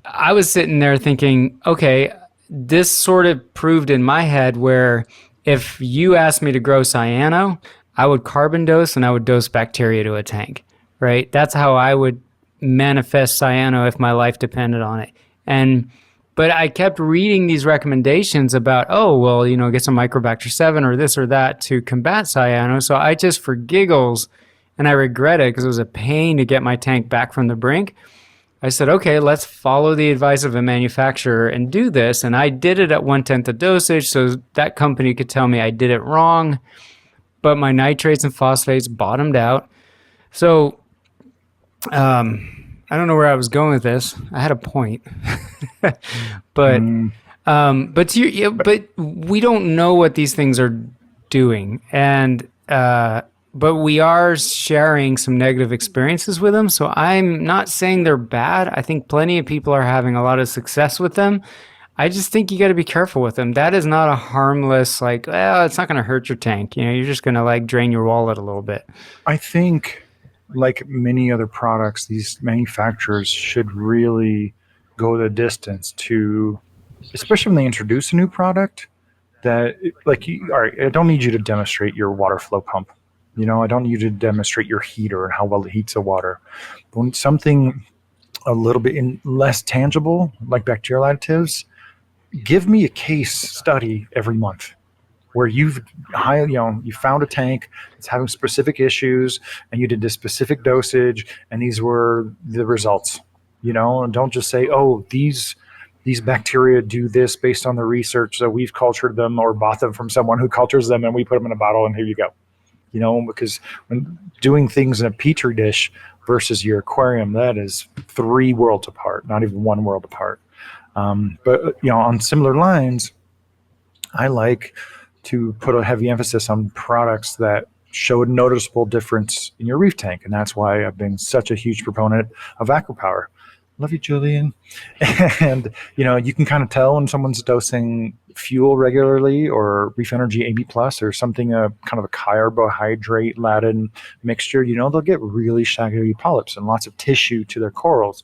I was sitting there thinking, okay, this sort of proved in my head where if you asked me to grow cyano, I would carbon dose and I would dose bacteria to a tank, right? That's how I would manifest cyano if my life depended on it. But I kept reading these recommendations about, get some Microbacter 7 or this or that to combat cyano. So I just, for giggles, and I regret it because it was a pain to get my tank back from the brink. I said, okay, let's follow the advice of a manufacturer and do this. And I did it at 1/10 the dosage, so that company could tell me I did it wrong, but my nitrates and phosphates bottomed out. So I don't know where I was going with this. I had a point, but but we don't know what these things are doing, and but we are sharing some negative experiences with them. So I'm not saying they're bad. I think plenty of people are having a lot of success with them. I just think you got to be careful with them. That is not a harmless, like, well, it's not going to hurt your tank. You know, you're just going to like drain your wallet a little bit. I think, like many other products, these manufacturers should really go the distance to, especially when they introduce a new product, that, like, all right, I don't need you to demonstrate your water flow pump. You know, I don't need you to demonstrate your heater and how well it heats the water. But when something a little bit less tangible, like bacterial additives, give me a case study every month where you found a tank that's having specific issues and you did this specific dosage and these were the results. You know, and don't just say, oh, these bacteria do this based on the research, so we've cultured them or bought them from someone who cultures them and we put them in a bottle and here you go. You know, because when doing things in a petri dish versus your aquarium, that is 3 worlds apart, not even 1 world apart. But you know, on similar lines, I like to put a heavy emphasis on products that show a noticeable difference in your reef tank, and that's why I've been such a huge proponent of AquaPower. Love you, Julian. And you know, you can kind of tell when someone's dosing fuel regularly or Reef Energy AB Plus or something, kind of a carbohydrate laden mixture. You know, they'll get really shaggy polyps and lots of tissue to their corals.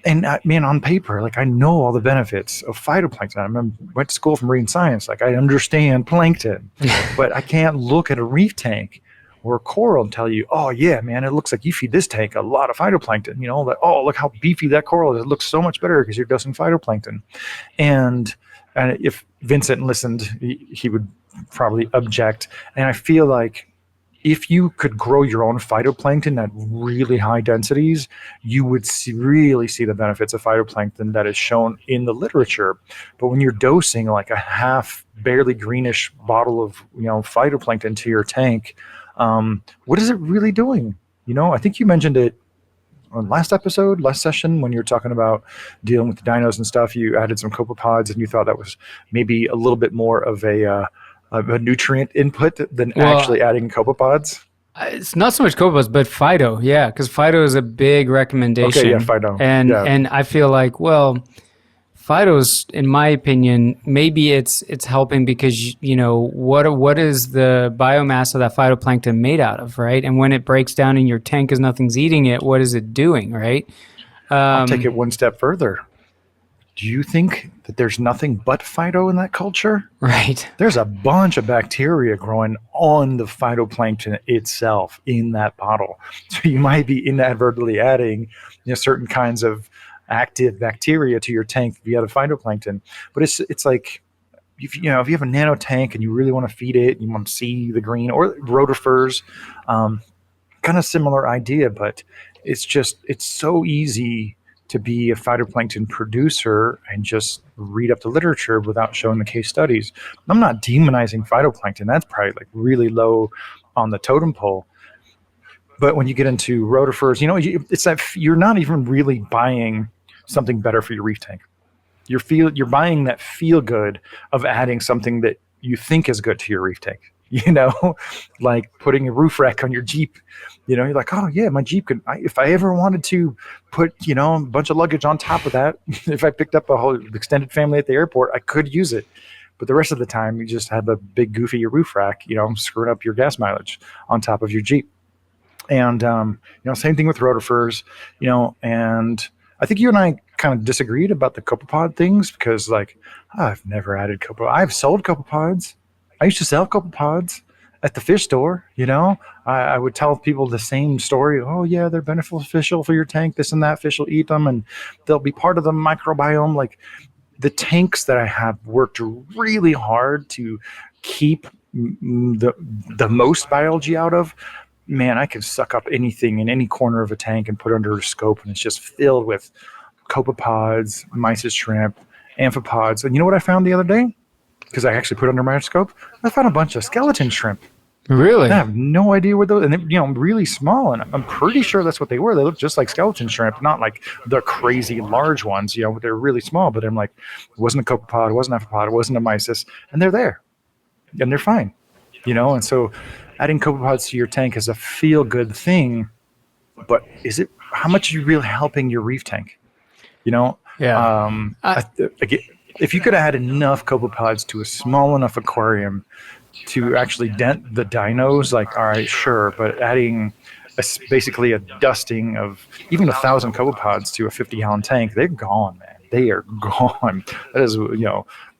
And man, on paper, like I know all the benefits of phytoplankton. I went to school for marine science. Like I understand plankton, but I can't look at a reef tank or a coral and tell you, oh yeah, man, it looks like you feed this tank a lot of phytoplankton. You know, like, oh, look how beefy that coral is. It looks so much better because you're dosing phytoplankton. And if Vincent listened, he would probably object. And I feel like if you could grow your own phytoplankton at really high densities, you would really see the benefits of phytoplankton that is shown in the literature. But when you're dosing like a half, barely greenish bottle of phytoplankton to your tank, what is it really doing? You know, I think you mentioned it on last session, when you were talking about dealing with the dinos and stuff. You added some copepods, and you thought that was maybe a little bit more of a nutrient input than actually adding copepods. It's not so much copepods, but phyto, yeah, because phyto is a big recommendation. Okay, yeah, phyto, and I feel like, well, phyto's, in my opinion, maybe it's helping because what is the biomass of that phytoplankton made out of, right? And when it breaks down in your tank because nothing's eating it, what is it doing, right? I'll take it one step further. Do you think that there's nothing but phyto in that culture? Right. There's a bunch of bacteria growing on the phytoplankton itself in that bottle. So you might be inadvertently adding certain kinds of active bacteria to your tank via the phytoplankton. But it's like, if you have a nano tank and you really want to feed it, you want to see the green, or rotifers, kind of similar idea, but it's so easy to be a phytoplankton producer and just read up the literature without showing the case studies. I'm not demonizing phytoplankton. That's probably like really low on the totem pole. But when you get into rotifers, it's that you're not even really buying something better for your reef tank. You're buying that feel good of adding something that you think is good to your reef tank. Like putting a roof rack on your Jeep. You're like, oh yeah, my Jeep could. If I ever wanted to put a bunch of luggage on top of that, if I picked up a whole extended family at the airport, I could use it. But the rest of the time, you just have a big goofy roof rack, screwing up your gas mileage on top of your Jeep. And same thing with rotifers. And I think you and I kind of disagreed about the copepod things because, like, I've never added copepod. I've sold copepods. I used to sell copepods at the fish store. I would tell people the same story. Oh yeah, they're beneficial for your tank. This and that. Fish will eat them, and they'll be part of the microbiome. Like the tanks that I have worked really hard to keep the most biology out of. man, I can suck up anything in any corner of a tank and put it under a scope, and it's just filled with copepods, mysis shrimp, amphipods. And you know what I found the other day? Because I actually put it under my scope, I found a bunch of skeleton shrimp. Really? I have no idea what those, and they're, really small, and I'm pretty sure that's what they were. They look just like skeleton shrimp, not like the crazy large ones. They're really small, but I'm like, it wasn't a copepod, it wasn't an amphipod, it wasn't a mysis, and they're there, and they're fine. And so adding copepods to your tank is a feel-good thing, but how much are you really helping your reef tank? Yeah. If you could add enough copepods to a small enough aquarium to actually dent the dinos, like, all right, sure, but adding basically a dusting of even 1,000 copepods to a 50-gallon tank, they're gone, man. They are gone. That is,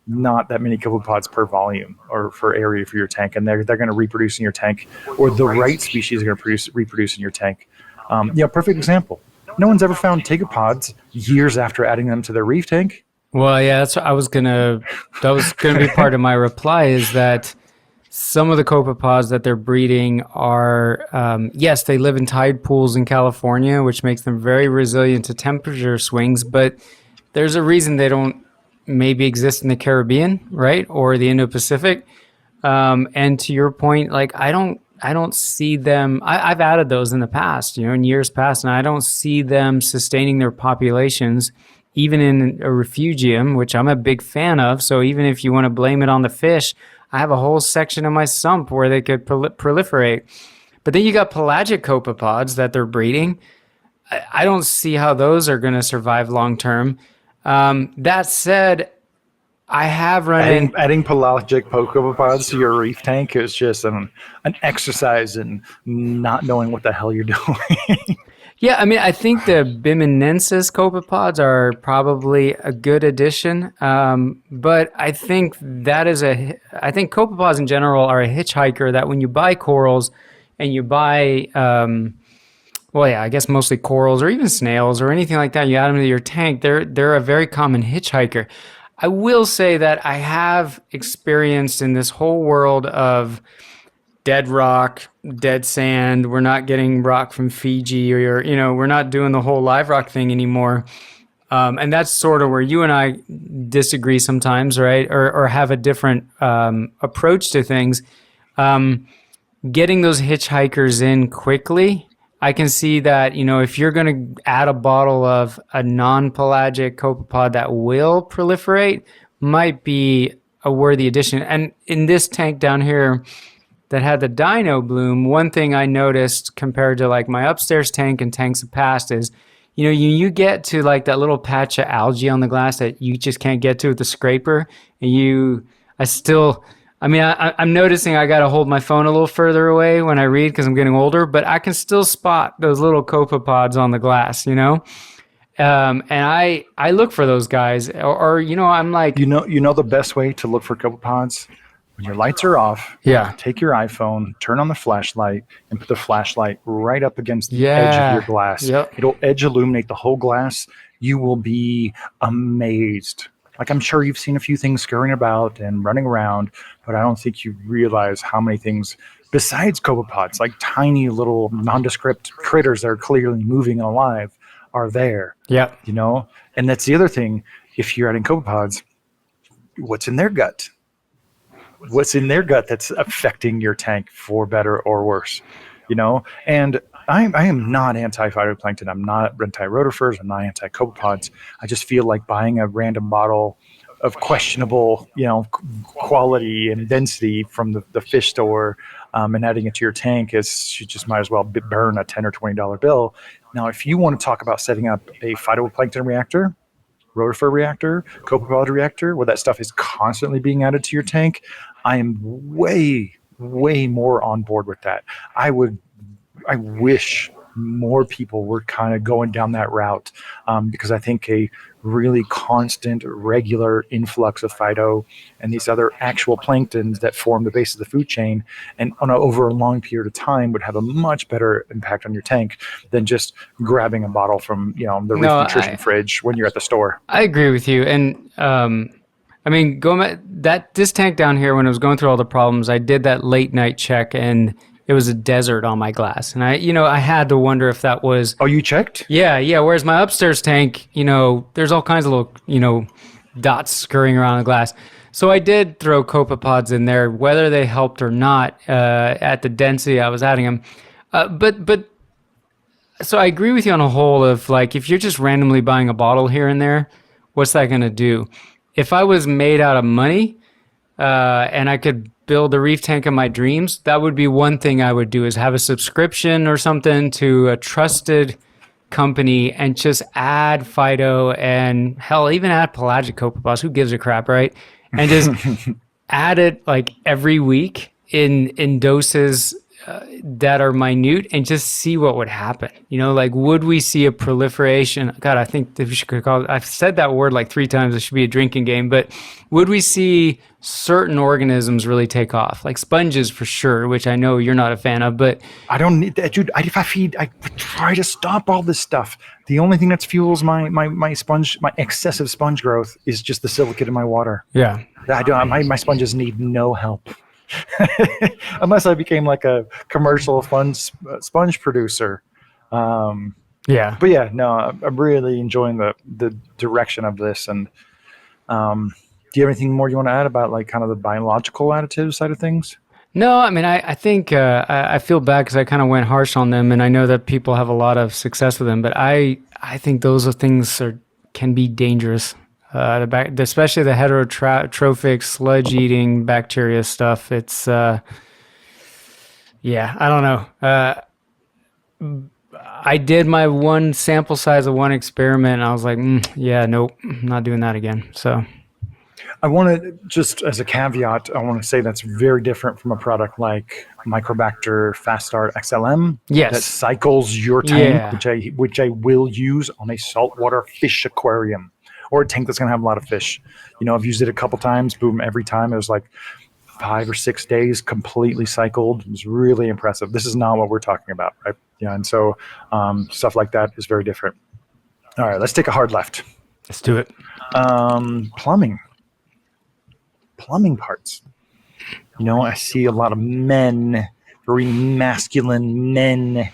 not that many copepods per volume or for area for your tank, and they're going to reproduce in your tank, or the right species are going to reproduce in your tank. Perfect example. No one's ever found tegopods years after adding them to their reef tank. Well, yeah, that's what that was gonna be part of my reply, is that some of the copepods that they're breeding are, yes, they live in tide pools in California, which makes them very resilient to temperature swings, but there's a reason they don't maybe exist in the Caribbean, right, or the Indo-Pacific. And to your point, like, I don't see them. I've added those in the past, in years past, and I don't see them sustaining their populations, even in a refugium, which I'm a big fan of. So even if you want to blame it on the fish, I have a whole section of my sump where they could proliferate. But then you got pelagic copepods that they're breeding. I don't see how those are going to survive long term. That said, I have run adding pelagic copepods to your reef tank is just an exercise in not knowing what the hell you're doing. Yeah, I mean, I think the biminensis copepods are probably a good addition, but I think I think copepods in general are a hitchhiker that when you buy corals and you buy, I guess mostly corals or even snails or anything like that, you add them to your tank, they're a very common hitchhiker. I will say that I have experienced in this whole world of dead rock, dead sand. We're not getting rock from Fiji, or we're not doing the whole live rock thing anymore. And that's sort of where you and I disagree sometimes, right? Or have a different approach to things. Getting those hitchhikers in quickly, I can see that, if you're going to add a bottle of a non-pelagic copepod that will proliferate, might be a worthy addition. And in this tank down here that had the dino bloom, one thing I noticed compared to like my upstairs tank and tanks of past is, you get to like that little patch of algae on the glass that you just can't get to with the scraper. And I'm noticing I got to hold my phone a little further away when I read because I'm getting older, but I can still spot those little copepods on the glass, and I look for those guys, or I'm like, the best way to look for copepods. When your lights are off, take your iPhone, turn on the flashlight, and put the flashlight right up against the edge of your glass. Yep. It'll edge illuminate the whole glass. You will be amazed. Like, I'm sure you've seen a few things scurrying about and running around, but I don't think you realize how many things besides copepods, like tiny little nondescript critters that are clearly moving and alive, are there. Yeah. And that's the other thing. If you're adding copepods, what's in their gut? What's in their gut that's affecting your tank for better or worse? And I am not anti-phytoplankton. I'm not anti-rotifers. I'm not anti-copepods. I just feel like buying a random bottle of questionable, quality and density from the fish store and adding it to your tank you just might as well burn a $10 or $20 bill. Now, if you want to talk about setting up a phytoplankton reactor, rotifer reactor, copepod reactor, where that stuff is constantly being added to your tank, I am way, way more on board with that. I wish more people were kind of going down that route because I think a really constant, regular influx of phyto and these other actual planktons that form the base of the food chain and over a long period of time would have a much better impact on your tank than just grabbing a bottle from the Reef Nutrition fridge when you're at the store. I agree with you. And going back, this tank down here, when I was going through all the problems, I did that late night check, and it was a desert on my glass. And I had to wonder if that was, Oh, you checked? yeah. Whereas my upstairs tank, there's all kinds of little, dots scurrying around the glass. So I did throw copepods in there, whether they helped or not, at the density I was adding them. But so I agree with you on a whole of like, if you're just randomly buying a bottle here and there, what's that going to do? If I was made out of money, and I could build a reef tank of my dreams, that would be one thing I would do, is have a subscription or something to a trusted company and just add Fido and hell, even add pelagic copepods. Who gives a crap, right? And just add it like every week in doses that are minute, and just see what would happen. Like, would we see a proliferation? God, I think that we should call it, I've said that word like 3 times. It should be a drinking game. But would we see certain organisms really take off? Like sponges for sure, which I know you're not a fan of, but I don't need that, dude. I try to stop all this stuff. The only thing that fuels my excessive sponge growth is just the silicate in my water. yeah. My sponges need no help. Unless I became like a commercial sponge producer. Yeah. But yeah, no, I'm really enjoying the direction of this. And do you have anything more you want to add about like kind of the biological additive side of things? No, I mean, I think I feel bad because I kind of went harsh on them, and I know that people have a lot of success with them, but I think those things can be dangerous. Especially the heterotrophic sludge-eating bacteria stuff. It's, I don't know. I did my one sample size of one experiment, and I was like, nope, I'm not doing that again. So I want to, just as a caveat, I want to say that's very different from a product like Microbacter Fast Start XLM. Yes. That cycles your tank, Yeah. which I will use on a saltwater fish aquarium. Or a tank that's going to have a lot of fish. I've used it a couple times. Boom, every time it was like 5 or 6 days completely cycled. It was really impressive. This is not what we're talking about, right? Yeah, and so stuff like that is very different. All right, let's take a hard left. Let's do it. Plumbing parts. I see a lot of men, very masculine men,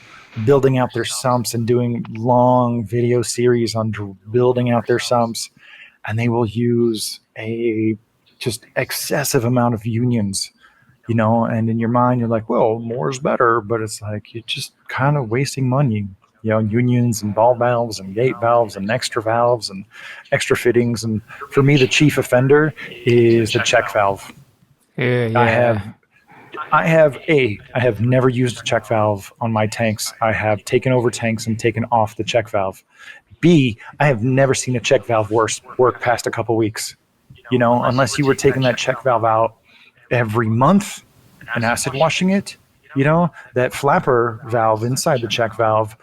building out their sumps and doing long video series on building out their sumps, and they will use a just excessive amount of unions, and in your mind you're like, well, more is better, but it's like you're just kind of wasting money, unions and ball valves and gate valves and extra valves and extra fittings. And for me, the chief offender is the check valve. Yeah. I have never used a check valve on my tanks. I have taken over tanks and taken off the check valve. B, I have never seen a check valve work past a couple weeks. Unless you were taking that check valve out every month and acid washing it, that flapper valve inside the check valve,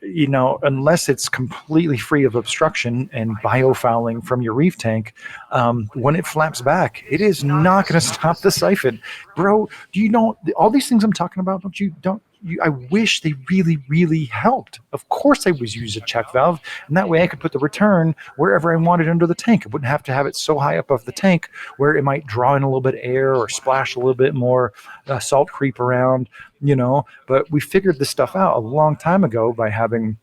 unless it's completely free of obstruction and biofouling from your reef tank, when it flaps back, it is not going to stop the siphon. Bro, do you know all these things I'm talking about? I wish they really, really helped. Of course I was use a check valve, and that way I could put the return wherever I wanted under the tank. I wouldn't have to have it so high up off the tank where it might draw in a little bit of air or splash a little bit more salt creep around, But we figured this stuff out a long time ago by having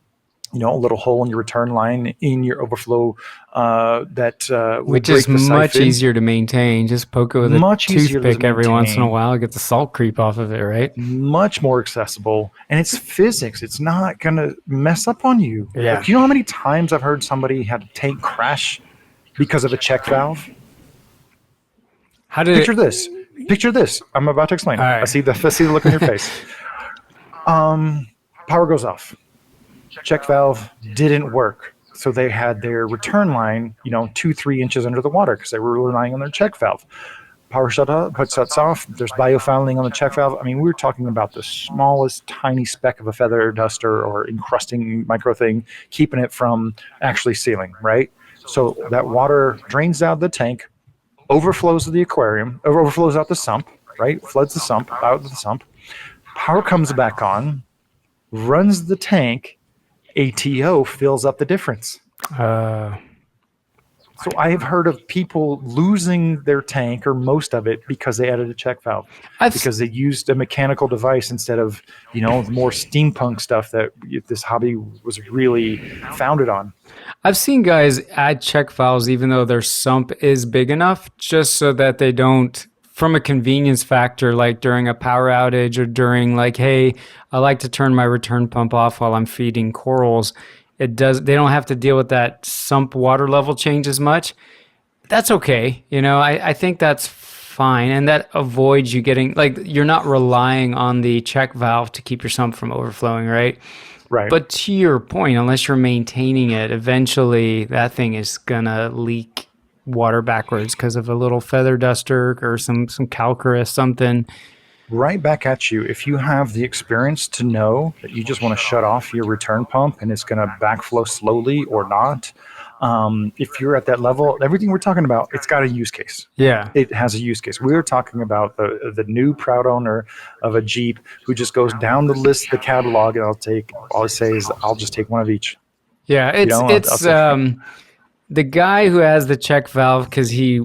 a little hole in your return line in your overflow which is much easier to maintain. Just poke it with a toothpick every once in a while, get the salt creep off of it, right? Much more accessible, and it's physics. It's not going to mess up on you. Yeah. Do you know how many times I've heard somebody had a tank crash because of a check valve? Picture this. I'm about to explain. Right. I see the look on your face. Power goes off. Check valve didn't work. So they had their return line, 2-3 inches under the water because they were relying on their check valve. Power shuts off. There's biofouling on the check valve. I mean, we were talking about the smallest tiny speck of a feather duster or encrusting micro thing, keeping it from actually sealing, right? So that water drains out the tank, overflows to the aquarium, or overflows out the sump, right? Floods the sump, out of the sump. Power comes back on, runs the tank, ATO fills up the difference. So I have heard of people losing their tank or most of it because they added a check valve, I've s- because they used a mechanical device instead of, the more steampunk stuff that this hobby was really founded on. I've seen guys add check valves even though their sump is big enough, just so that they don't, from a convenience factor, like during a power outage or during like, hey, I like to turn my return pump off while I'm feeding corals. They don't have to deal with that sump water level change as much. That's okay. I think that's fine. And that avoids you getting, like, you're not relying on the check valve to keep your sump from overflowing, right? Right. But to your point, unless you're maintaining it, eventually that thing is gonna leak water backwards because of a little feather duster or some calcareous something. Right back at you. If you have the experience to know that you just want to shut off your return pump and it's going to backflow slowly or not, if you're at that level, everything we're talking about, it's got a use case. Yeah. It has a use case. We're talking about the new proud owner of a Jeep who just goes down the list, the catalog, and all I say is I'll just take one of each. Yeah, I'll say, the guy who has the check valve because he,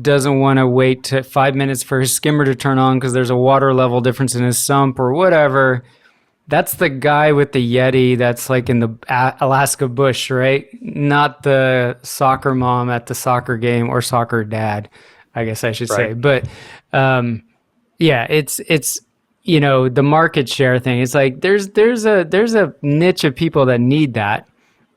doesn't want to wait 5 minutes for his skimmer to turn on because there's a water level difference in his sump or whatever. That's the guy with the Yeti that's like in the Alaska bush, right? Not the soccer mom at the soccer game or soccer dad, I guess I should say. Right. But yeah, it's the market share thing. It's like there's a niche of people that need that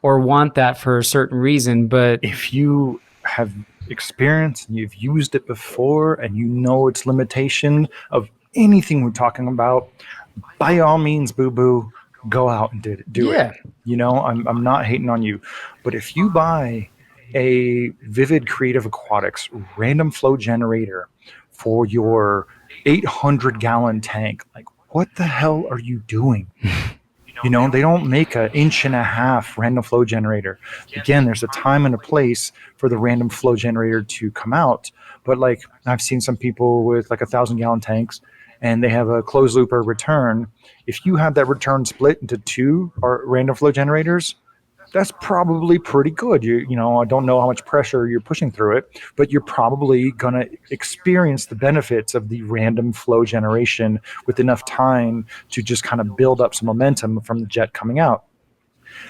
or want that for a certain reason, but if you have experience and you've used it before and you know its limitation of anything we're talking about, by all means, boo boo, go out and do it. yeah. I'm not hating on you, but if you buy a Vivid Creative Aquatics random flow generator for your 800-gallon tank, like, what the hell are you doing? They don't make an inch and a half random flow generator. Again, there's a time and a place for the random flow generator to come out. But like, I've seen some people with like 1,000-gallon tanks and they have a closed loop or return. If you have that return split into two or random flow generators, that's probably pretty good. I don't know how much pressure you're pushing through it, but you're probably going to experience the benefits of the random flow generation with enough time to just kind of build up some momentum from the jet coming out.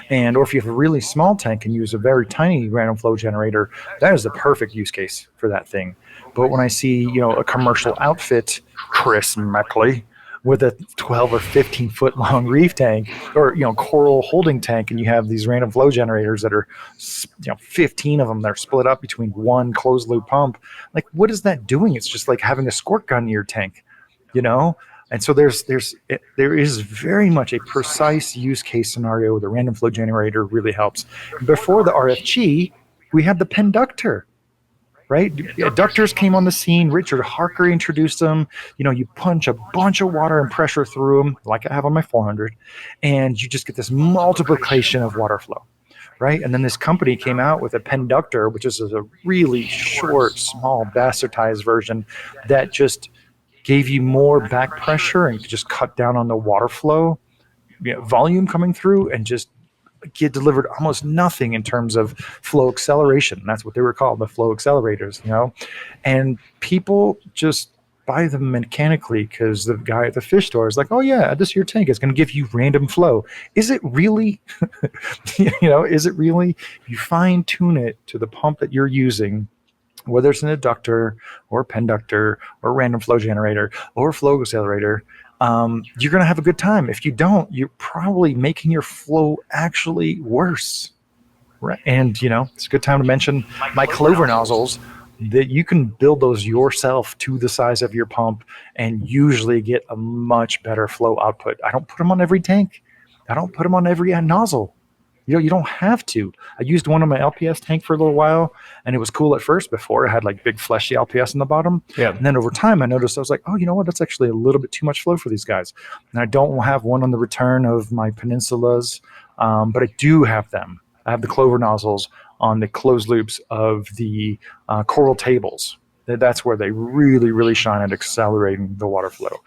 Or if you have a really small tank and use a very tiny random flow generator, that is the perfect use case for that thing. But when I see, a commercial outfit, Chris Meckley, with a 12 or 15 foot long reef tank or, coral holding tank, and you have these random flow generators that are, 15 of them, they're split up between one closed loop pump. Like, what is that doing? It's just like having a squirt gun in your tank, And so there is very much a precise use case scenario where the random flow generator really helps. Before the RFG, we had the penductor, right? Yeah, ductors came on the scene. Richard Harker introduced them. You punch a bunch of water and pressure through them, like I have on my 400, and you just get this multiplication of water flow, right? And then this company came out with a penductor, which is a really short, small, bastardized version that just gave you more back pressure and just cut down on the water flow, volume coming through, and just get delivered almost nothing in terms of flow acceleration. That's what they were called, the flow accelerators, and people just buy them mechanically because the guy at the fish store is like, oh yeah, this is your tank, it's going to give you random flow. Is it really? Is it really? You fine tune it to the pump that you're using, whether it's an adductor or a penductor or a random flow generator or a flow accelerator, you're going to have a good time. If you don't, you're probably making your flow actually worse. Right. And, it's a good time to mention my Clover nozzles, that you can build those yourself to the size of your pump and usually get a much better flow output. I don't put them on every tank. I don't put them on every nozzle. You don't have to. I used one on my LPS tank for a little while, and it was cool at first before. It had like big fleshy LPS in the bottom. Yeah. And then over time, I noticed, I was like, oh, you know what? That's actually a little bit too much flow for these guys. And I don't have one on the return of my peninsulas, but I do have them. I have the Clover nozzles on the closed loops of the coral tables. That's where they really, really shine at accelerating the water flow.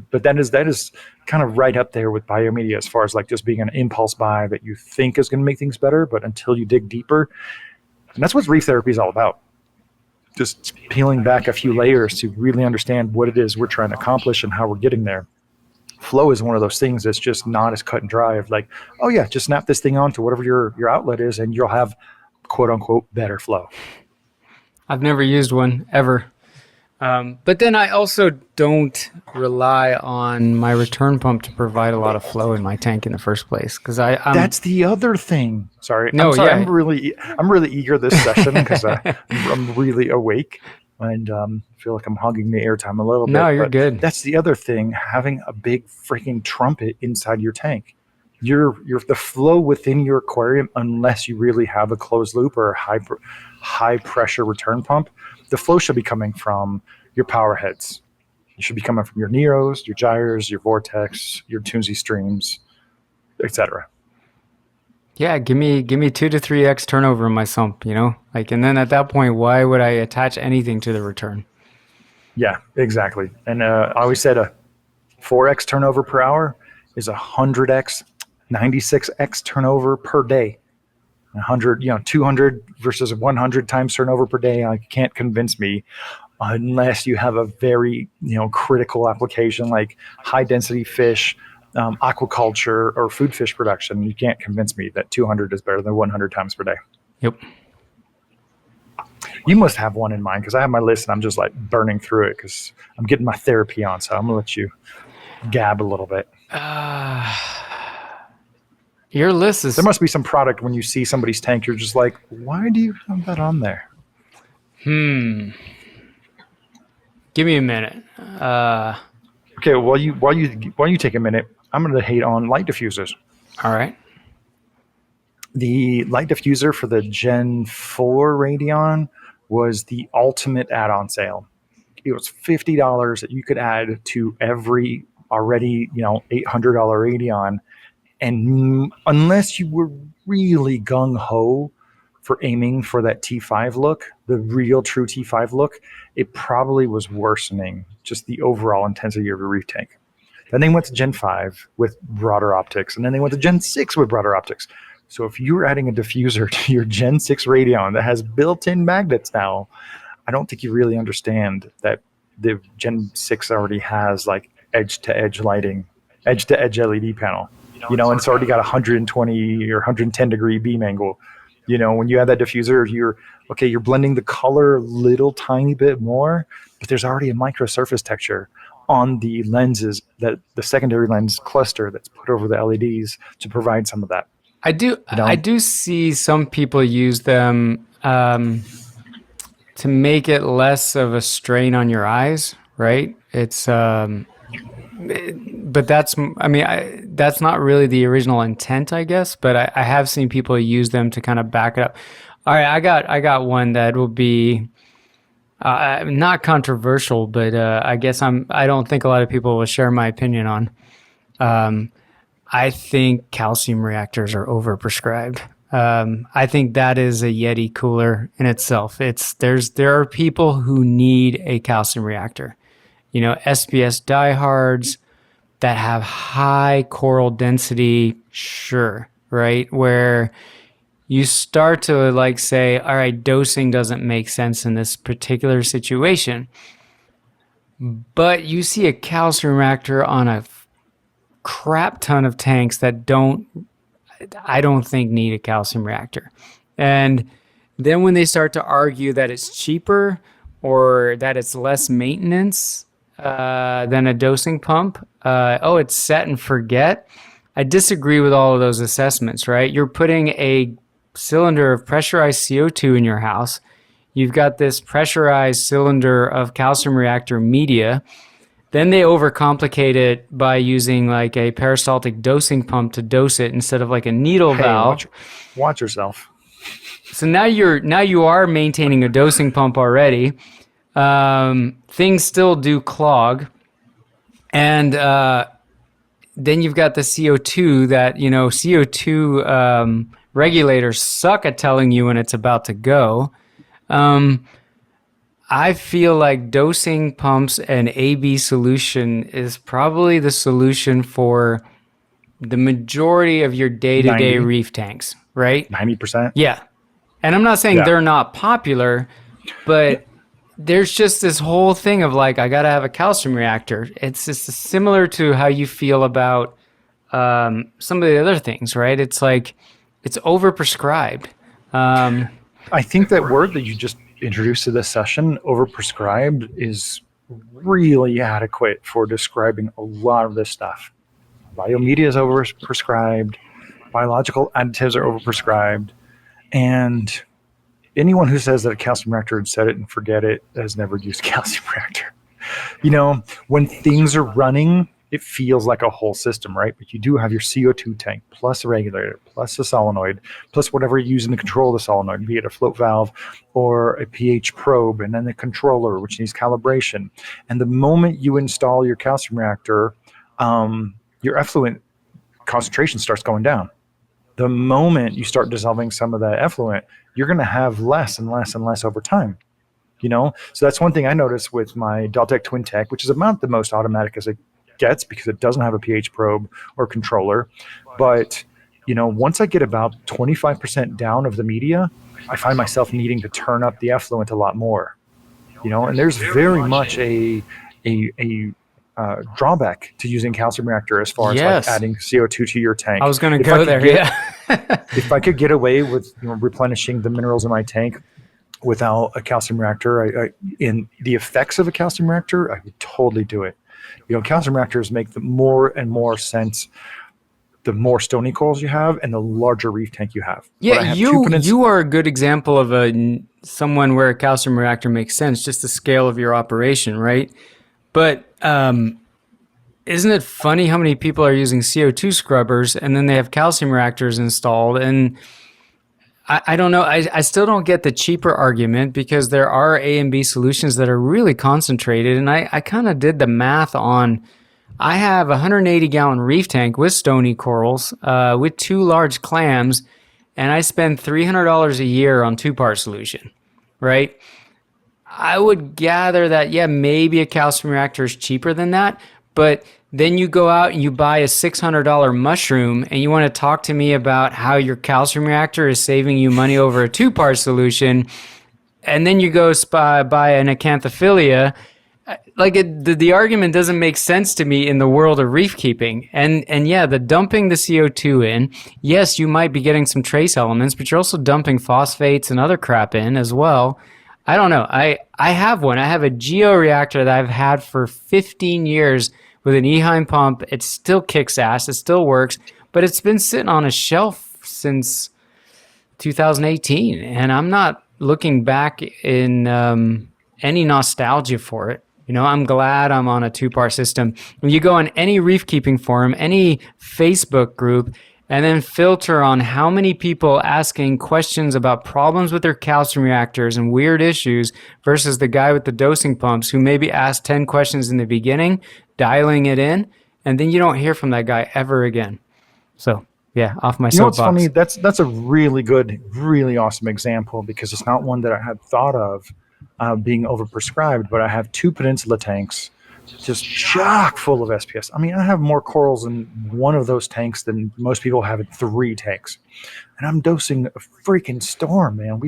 But that is kind of right up there with biomedia as far as like just being an impulse buy that you think is going to make things better, but until you dig deeper, And that's what reef therapy is all about. Just peeling back a few layers to really understand what it is we're trying to accomplish and how we're getting there. Flow is one of those things that's just not as cut and dry of like, oh yeah, just snap this thing on to whatever your outlet is and you'll have quote unquote better flow. I've never used one ever. But then I also don't rely on my return pump to provide a lot of flow in my tank in the first place. Because that's the other thing. Sorry. No, I'm sorry. yeah. I'm really eager this session because I'm really awake and feel like I'm hogging the airtime a little bit. No, you're good. That's the other thing. Having a big freaking trumpet inside your tank. You're the flow within your aquarium, unless you really have a closed loop or a high pressure return pump, the flow should be coming from your power heads. It should be coming from your Neros, your gyres, your Vortex, your Toonsy streams, etc. Yeah, give me 2 to 3x turnover in my sump, like, and then at that point, why would I attach anything to the return? Yeah, exactly. And I always said a 4x turnover per hour is 100x, 96x turnover per day. 100, 200 versus 100 times turnover per day. You can't convince me unless you have a very, critical application like high density fish, aquaculture, or food fish production. You can't convince me that 200 is better than 100 times per day. Yep. You must have one in mind because I have my list and I'm just like burning through it because I'm getting my therapy on. So I'm going to let you gab a little bit. Your list is... There must be some product when you see somebody's tank, you're just like, why do you have that on there? Give me a minute. Okay, while you take a minute, I'm going to hate on light diffusers. All right. The light diffuser for the Gen 4 Radeon was the ultimate add-on sale. It was $50 that you could add to every already, $800 Radeon. And unless you were really gung-ho for aiming for that T5 look, the real true T5 look, it probably was worsening just the overall intensity of your reef tank. Then they went to Gen 5 with broader optics, and then they went to Gen 6 with broader optics. So if you were adding a diffuser to your Gen 6 Radeon that has built-in magnets now, I don't think you really understand that the Gen 6 already has like edge-to-edge lighting, edge-to-edge LED panel. And it's already got 120 or 110 degree beam angle. When you add that diffuser, you're blending the color a little tiny bit more, but there's already a micro surface texture on the lenses, that the secondary lens cluster that's put over the LEDs to provide some of that. I do see some people use them to make it less of a strain on your eyes, right? It's but that's not really the original intent, I guess. But I have seen people use them to kind of back it up. All right, I got one that will be not controversial, but I guess I don't think a lot of people will share my opinion on. I think calcium reactors are overprescribed. I think that is a Yeti cooler in itself. There are people who need a calcium reactor. SPS diehards that have high coral density, sure, right? Where you start to say, all right, dosing doesn't make sense in this particular situation. But you see a calcium reactor on a crap ton of tanks that I don't think need a calcium reactor. And then when they start to argue that it's cheaper or that it's less maintenance than a dosing pump, it's set and forget. I disagree with all of those assessments, right? You're putting a cylinder of pressurized CO2 in your house. You've got this pressurized cylinder of calcium reactor media. Then they overcomplicate it by using like a peristaltic dosing pump to dose it instead of like a needle valve. Watch yourself. So now you are maintaining a dosing pump already. Things still do clog. And then you've got the CO2 that, CO2 regulators suck at telling you when it's about to go. I feel like dosing pumps and AB solution is probably the solution for the majority of your day-to-day reef tanks, right? 90%? Yeah. And I'm not saying Yeah. they're not popular, but there's just this whole thing of like, I got to have a calcium reactor. It's just similar to how you feel about some of the other things, right? It's like, it's overprescribed. I think that word that you just introduced to this session, overprescribed, is really adequate for describing a lot of this stuff. Biomedia is overprescribed, biological additives are overprescribed, and anyone who says that a calcium reactor and set it and forget it has never used a calcium reactor. When things are running, it feels like a whole system, right? But you do have your CO2 tank, plus a regulator, plus a solenoid, plus whatever you're using to control the solenoid, be it a float valve or a pH probe, and then the controller, which needs calibration. And the moment you install your calcium reactor, your effluent concentration starts going down. The moment you start dissolving some of that effluent, you're going to have less and less and less over time. So that's one thing I noticed with my Deltec Twin Tech, which is about the most automatic as it gets because it doesn't have a pH probe or controller. But, once I get about 25% down of the media, I find myself needing to turn up the effluent a lot more. And there's very much a drawback to using calcium reactor as far as like adding CO2 to your tank. I was going to go there, If I could get away with replenishing the minerals in my tank without a calcium reactor, in the effects of a calcium reactor, I would totally do it. Calcium reactors make the more and more sense the more stony corals you have and the larger reef tank you have. Yeah, you are a good example of someone where a calcium reactor makes sense, just the scale of your operation, right? But isn't it funny how many people are using CO2 scrubbers and then they have calcium reactors installed? And I don't know. I still don't get the cheaper argument because there are A and B solutions that are really concentrated. And I kind of did the math on, I have a 180-gallon reef tank with stony corals, with 2 large clams, and I spend $300 a year on 2-part solution, right? I would gather that, maybe a calcium reactor is cheaper than that, but then you go out and you buy a $600 mushroom and you want to talk to me about how your calcium reactor is saving you money over a 2-part solution, and then you go buy an acanthophilia. Like the argument doesn't make sense to me in the world of reef keeping. And the dumping the CO2 in, yes, you might be getting some trace elements, but you're also dumping phosphates and other crap in as well. I don't know. I have one. I have a georeactor that I've had for 15 years with an Eheim pump. It still kicks ass. It still works, but it's been sitting on a shelf since 2018, and I'm not looking back in any nostalgia for it. I'm glad I'm on a 2-part system. When you go on any reef keeping forum, any Facebook group, and then filter on how many people asking questions about problems with their calcium reactors and weird issues versus the guy with the dosing pumps who maybe asked 10 questions in the beginning, dialing it in, and then you don't hear from that guy ever again. So, off my soapbox. What's funny? That's a really good, really awesome example because it's not one that I had thought of being overprescribed, but I have 2 Peninsula tanks just chock full of SPS. I mean, I have more corals in one of those tanks than most people have in 3 tanks. And I'm dosing a freaking storm, man.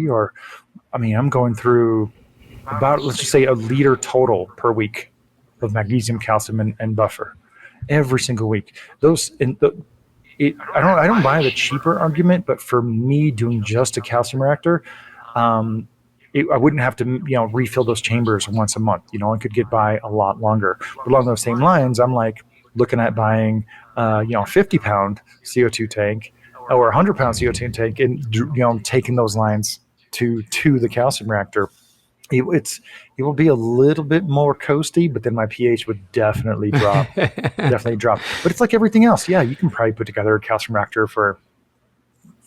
I'm going through about, let's just say, a liter total per week of magnesium, calcium, and buffer every single week. I don't buy the cheaper argument, but for me doing just a calcium reactor, I wouuld not have to, refill those chambers once a month. I could get by a lot longer. But along those same lines, I'm like looking at buying, a 50-pound CO2 tank or a 100-pound CO2 tank, and taking those lines to the calcium reactor. It will be a little bit more coasty, but then my pH would definitely drop. But it's like everything else. Yeah, you can probably put together a calcium reactor for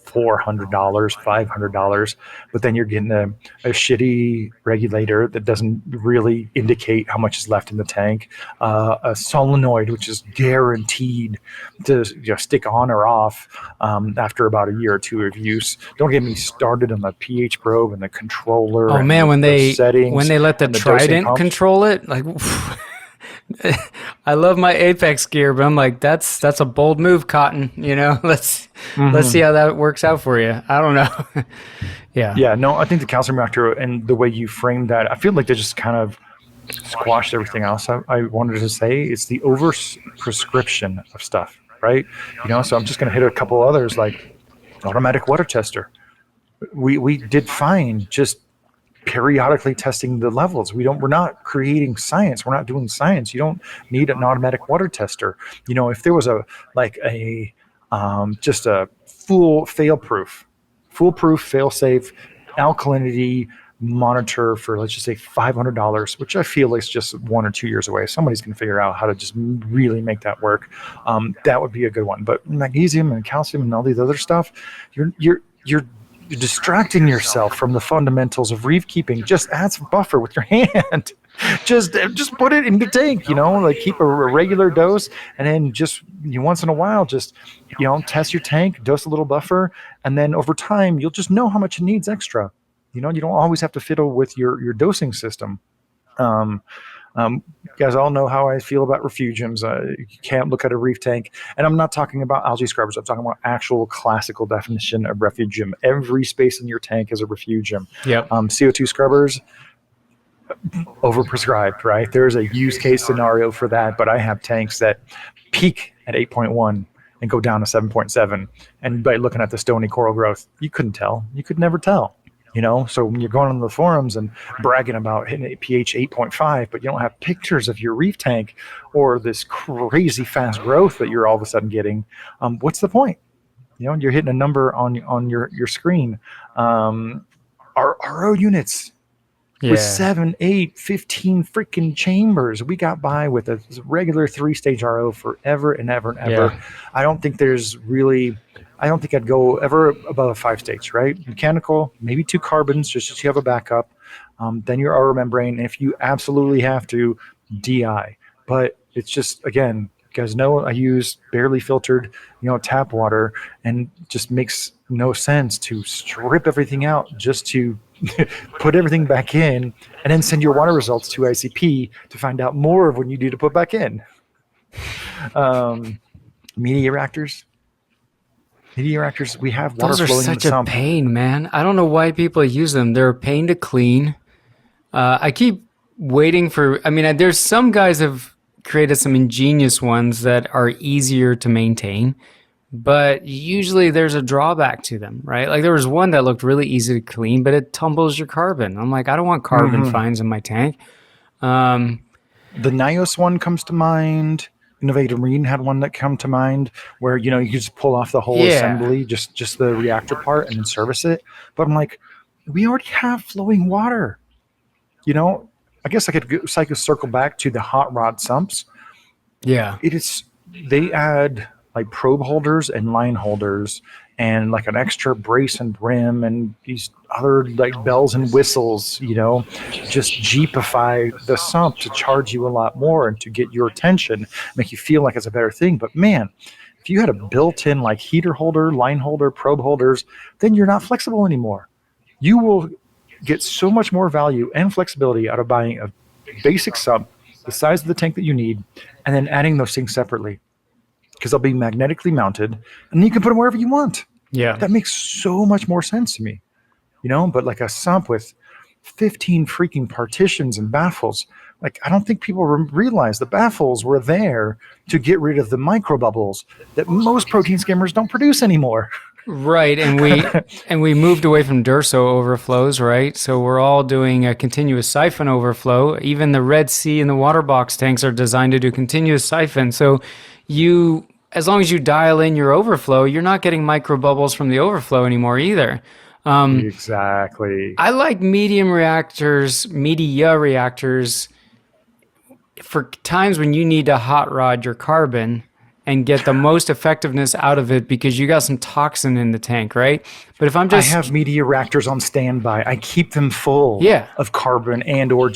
$400, $500, but then you're getting a shitty regulator that doesn't really indicate how much is left in the tank, a solenoid which is guaranteed to stick on or off after about a year or 2 of use. Don't get me started on the pH probe and the controller. Oh man, when they let the Trident control it, like I love my Apex gear, but I'm like, that's a bold move, Cotton. Let's see how that works out for you. I don't know. Yeah. Yeah, no, I think the calcium reactor and the way you framed that, I feel like they just kind of squashed everything else I wanted to say. It's the over prescription of stuff, right? So I'm just going to hit a couple others like automatic water tester. We did fine just periodically testing the levels. We're not creating science. We're not doing science. You don't need an automatic water tester. If there was just a foolproof, fail-safe alkalinity monitor for, let's just say, $500, which I feel is just 1 or 2 years away. Somebody's going to figure out how to just really make that work. That would be a good one. But magnesium and calcium and all these other stuff, you're distracting yourself from the fundamentals of reef keeping. Just add some buffer with your hand. just put it in the tank, like keep a regular dose, and then just once in a while, just test your tank, dose a little buffer, and then over time you'll just know how much it needs extra. You don't always have to fiddle with your dosing system. You guys all know how I feel about refugiums. You can't look at a reef tank, and I'm not talking about algae scrubbers. I'm talking about actual classical definition of refugium. Every space in your tank is a refugium. Yep. CO2 scrubbers, overprescribed, right? There's a use case scenario for that, but I have tanks that peak at 8.1 and go down to 7.7. And by looking at the stony coral growth, you couldn't tell. You could never tell. So when you're going on the forums and bragging about hitting a pH 8.5, but you don't have pictures of your reef tank or this crazy fast growth that you're all of a sudden getting, what's the point? You're hitting a number on your screen. Our RO units with 7, 8, 15 freaking chambers. We got by with a regular 3-stage RO forever and ever and ever. Yeah. I don't think I'd go ever above 5 stage, right? Mechanical, maybe 2 carbons, just so you have a backup. Then your RO membrane, and if you absolutely have to, DI. But it's just, again, you guys know I use barely filtered, tap water, and it just makes no sense to strip everything out just to put everything back in and then send your water results to ICP to find out more of what you need to put back in. Media reactors, we have water Those are flowing such in the a sump. pain, man. I don't know why people use them. They're a pain to clean. I keep waiting for, there's some guys have created some ingenious ones that are easier to maintain, but usually there's a drawback to them, right? Like there was one that looked really easy to clean, but it tumbles your carbon. I'm like, I don't want carbon fines in my tank. The Nios one comes to mind. Innovative Marine had one that come to mind where, you just pull off the whole assembly, just the reactor part, and then service it. But I'm like, we already have flowing water. I guess I could circle back to the hot rod sumps. Yeah. They add like probe holders and line holders and like an extra brace and brim and these other like bells and whistles, just jeepify the sump to charge you a lot more and to get your attention, make you feel like it's a better thing. But man, if you had a built-in like heater holder, line holder, probe holders, then you're not flexible anymore. You will get so much more value and flexibility out of buying a basic sump, the size of the tank that you need, and then adding those things separately. Because they'll be magnetically mounted, and you can put them wherever you want. Yeah. That makes so much more sense to me. But like a sump with 15 freaking partitions and baffles, like I don't think people realize the baffles were there to get rid of the micro bubbles that most protein skimmers don't produce anymore. Right, and we moved away from Durso overflows, right? So we're all doing a continuous siphon overflow. Even the Red Sea and the water box tanks are designed to do continuous siphon. So as long as you dial in your overflow, you're not getting micro bubbles from the overflow anymore either. Exactly. I like media reactors for times when you need to hot rod your carbon and get the most effectiveness out of it because you got some toxin in the tank, right? But if I have media reactors on standby. I keep them full of carbon and or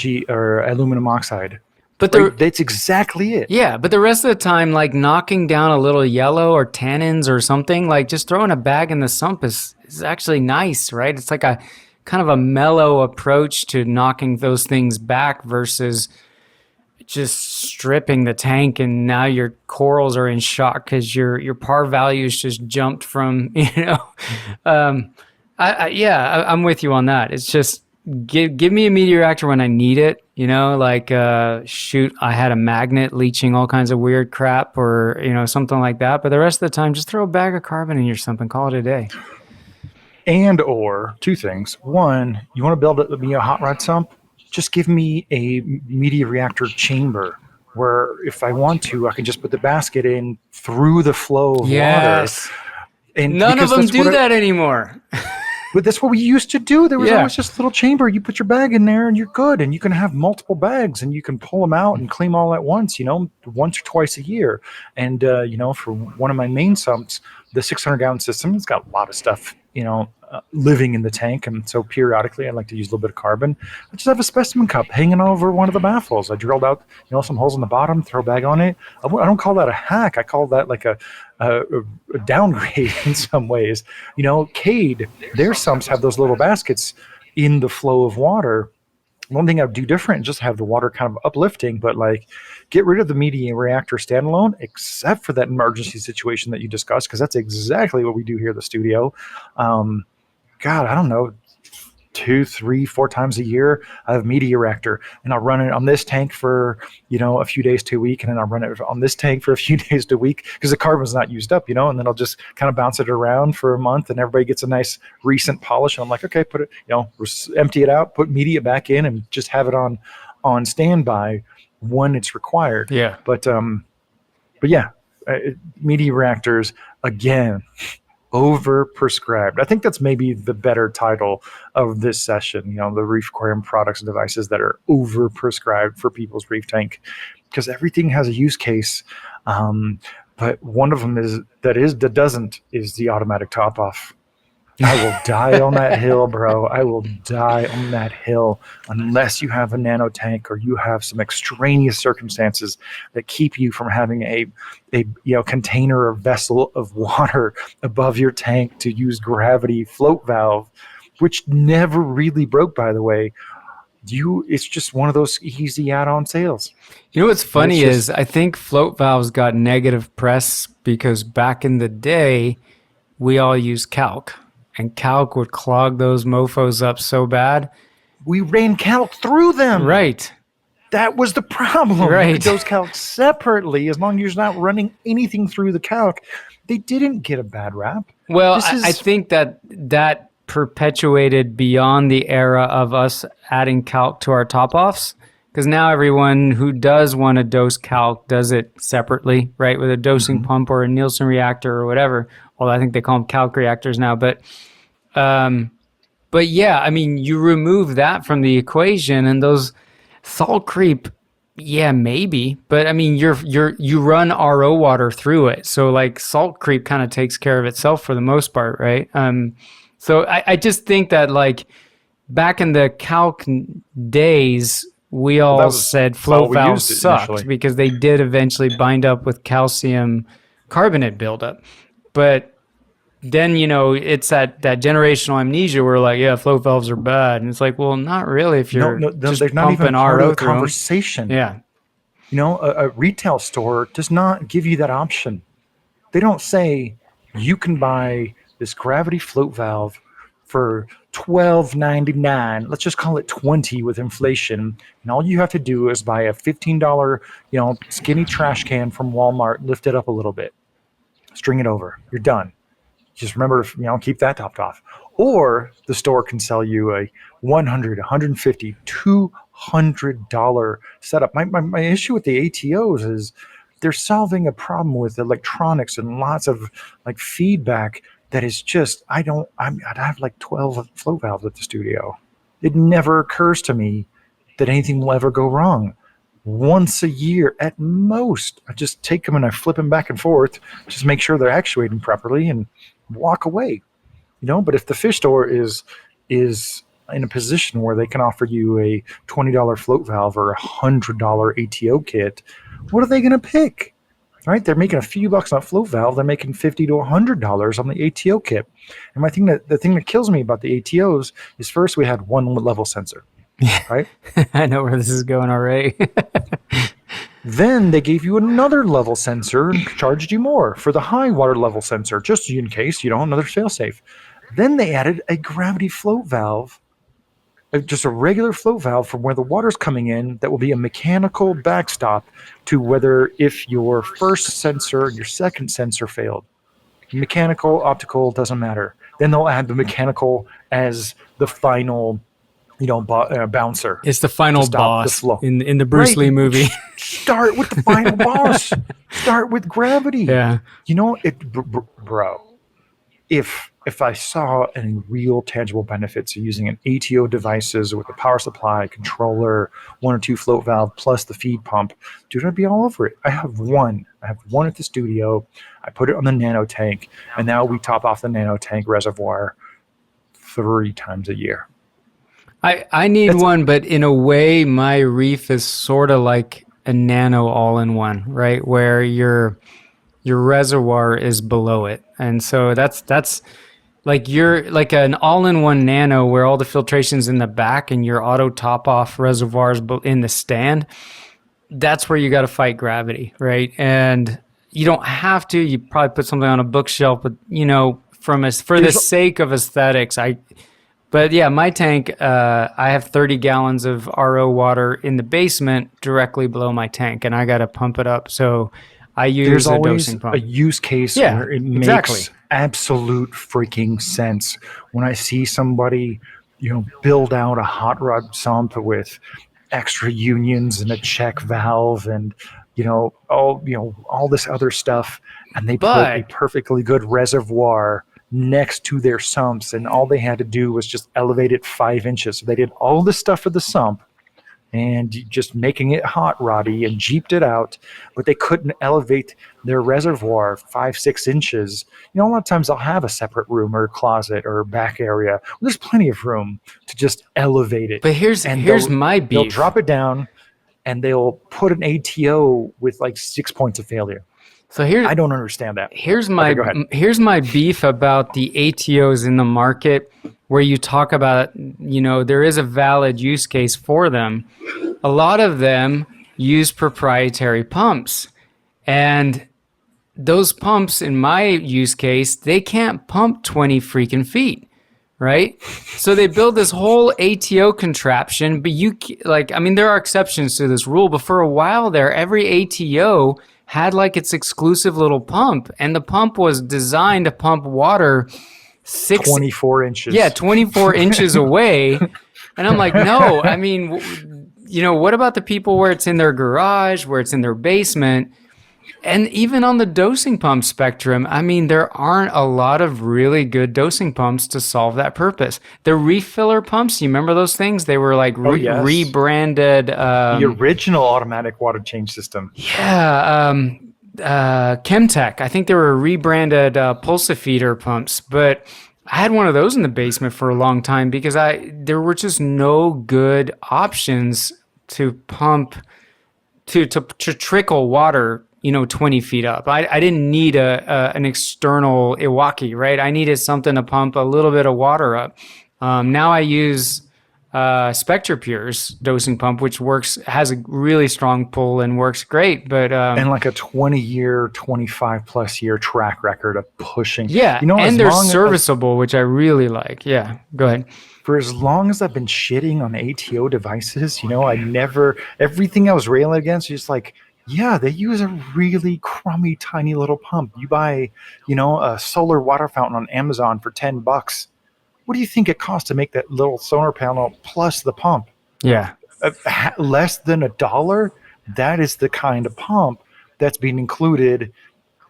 aluminum oxide. But that's exactly it. Yeah, but the rest of the time, like knocking down a little yellow or tannins or something, like just throwing a bag in the sump is actually nice, right? It's like a kind of a mellow approach to knocking those things back versus just stripping the tank, and now your corals are in shock because your par values just jumped from, I'm with you on that. It's just give me a media reactor when I need it, like shoot, I had a magnet leaching all kinds of weird crap or, something like that. But the rest of the time, just throw a bag of carbon in your sump and call it a day. And or two things. One, you want to build me a hot rod sump? Just give me a media reactor chamber where if I want to, I can just put the basket in through the flow of water. And none of them do that anymore. But that's what we used to do. There was always just a little chamber. You put your bag in there and you're good. And you can have multiple bags and you can pull them out and clean them all at once, once or twice a year. And, for one of my main sumps, the 600-gallon system, it's got a lot of stuff, living in the tank. And so periodically I like to use a little bit of carbon. I just have a specimen cup hanging over one of the baffles. I drilled out, some holes in the bottom, throw a bag on it. I don't call that a hack. I call that like a downgrade in some ways. Cade, their sumps have those little baskets in the flow of water. One thing I would do different is just have the water kind of uplifting, but get rid of the media reactor standalone, except for that emergency situation that you discussed, because that's exactly what we do here at the studio. God, I don't know, 2, 3, 4 times a year, I have media reactor, and I'll run it on this tank for, a few days to a week, and then I'll run it on this tank for a few days to a week because the carbon's not used up, and then I'll just kind of bounce it around for a month, and everybody gets a nice recent polish, and I'm like, okay, put it, empty it out, put media back in, and just have it on standby when it's required. Yeah. But yeah, media reactors, again, overprescribed. I think that's maybe the better title of this session, the Reef Aquarium products and devices that are overprescribed for people's reef tank, because everything has a use case. But one of them is the automatic top off. I will die on that hill, bro. I will die on that hill unless you have a nano tank or you have some extraneous circumstances that keep you from having a container or vessel of water above your tank to use gravity float valve, which never really broke, by the way. It's just one of those easy add-on sales. What's funny is I think float valves got negative press because back in the day we all used calc. And calc would clog those mofos up so bad. We ran calc through them. Right. That was the problem. Right. Those calc separately, as long as you're not running anything through the calc, they didn't get a bad rap. Well, I think that perpetuated beyond the era of us adding calc to our top-offs, because now everyone who does want to dose calc does it separately, right, with a dosing pump or a Nielsen reactor or whatever. Well, I think they call them calc reactors now, but yeah, I mean, you remove that from the equation, and those salt creep, yeah, maybe, but I mean, you run RO water through it, so salt creep kind of takes care of itself for the most part, right? So I just think that back in the calc days, we all said float valves sucked because they did eventually bind up with calcium carbonate buildup. But then, it's that generational amnesia where float valves are bad. And it's well, not really if you're just they're not even part of the conversation. Yeah. A retail store does not give you that option. They don't say you can buy this gravity float valve for $12.99. Let's just call it $20 with inflation. And all you have to do is buy a $15, skinny trash can from Walmart, lift it up a little bit, string it over. You're done. Just remember, keep that topped off. Or the store can sell you a $100, $150, $200 setup. My issue with the ATOs is they're solving a problem with electronics and lots of feedback that is just, I'd have 12 float valves at the studio. It never occurs to me that anything will ever go wrong. Once a year at most, I just take them and I flip them back and forth, just make sure they're actuating properly and walk away. But if the fish store is in a position where they can offer you a $20 float valve or a $100 ATO kit, what are they going to pick? Right, they're making a few bucks on a float valve. They're making $50 to $100 on the ATO kit. And the thing that kills me about the ATOs is first we had one level sensor. right? I know where this is going already. Then they gave you another level sensor and charged you more for the high water level sensor, just in case, another failsafe. Then they added a gravity float valve, just a regular float valve from where the water's coming in that will be a mechanical backstop to whether if your first sensor, your second sensor failed. Mechanical, optical, doesn't matter. Then they'll add the mechanical as the final, bouncer. It's the final to stop the boss flow. in the Bruce Lee movie. Start with the final boss. Start with gravity. Yeah. Bro, if I saw any real tangible benefits of using an ATO devices with a power supply, controller, 1 or 2 float valve, plus the feed pump, dude, I'd be all over it. I have one at the studio. I put it on the nano tank, and now we top off the nano tank reservoir 3 times a year. I need one, but in a way, my Reef is sort of like a nano all-in-one, right? Where your reservoir is below it, and so that's like you're like an all-in-one nano where all the filtration's in the back and your auto top-off reservoirs in the stand. That's where you got to fight gravity, right? And you don't have to. You probably put something on a bookshelf, but for the sake of aesthetics, But yeah, my tank, I have 30 gallons of RO water in the basement directly below my tank, and I got to pump it up. So I use a dosing pump. There's always a use case where it makes absolute freaking sense. When I see somebody, build out a hot rod sump with extra unions and a check valve and, all this other stuff, and they put a perfectly good reservoir next to their sumps, and all they had to do was just elevate it 5 inches. So they did all the stuff for the sump and just making it hot roddy and jeeped it out, but they couldn't elevate their reservoir 5-6 inches. A lot of times I'll have a separate room or closet or back area. There's plenty of room to just elevate it. But here's my beef. They'll drop it down and they'll put an ATO with like 6 points of failure. So I don't understand that. Here's my beef about the ATOs in the market, where you talk about, there is a valid use case for them. A lot of them use proprietary pumps, and those pumps, in my use case, they can't pump 20 freaking feet, right? So they build this whole ATO contraption, but there are exceptions to this rule, but for a while there, every ATO had like its exclusive little pump, and the pump was designed to pump water 24 inches. Yeah, 24 inches away. And I'm like, no, what about the people where it's in their garage, where it's in their basement? And even on the dosing pump spectrum, there aren't a lot of really good dosing pumps to solve that purpose. The Reef filler pumps, you remember those things? They were like rebranded. The original automatic water change system. Yeah, Chemtech. I think they were rebranded pulsifeeder pumps, but I had one of those in the basement for a long time because there were just no good options to pump to trickle water 20 feet up. I didn't need an external Iwaki, right? I needed something to pump a little bit of water up. Now I use SpectraPure's dosing pump, which has a really strong pull and works great. But and like a 20-year, 25+ year track record of pushing. Yeah, and they're serviceable, which I really like. Yeah, go ahead. For as long as I've been shitting on ATO devices, everything I was railing against, just like, yeah, they use a really crummy, tiny little pump. You buy, a solar water fountain on Amazon for $10. What do you think it costs to make that little solar panel plus the pump? Yeah. Less than $1? That is the kind of pump that's being included.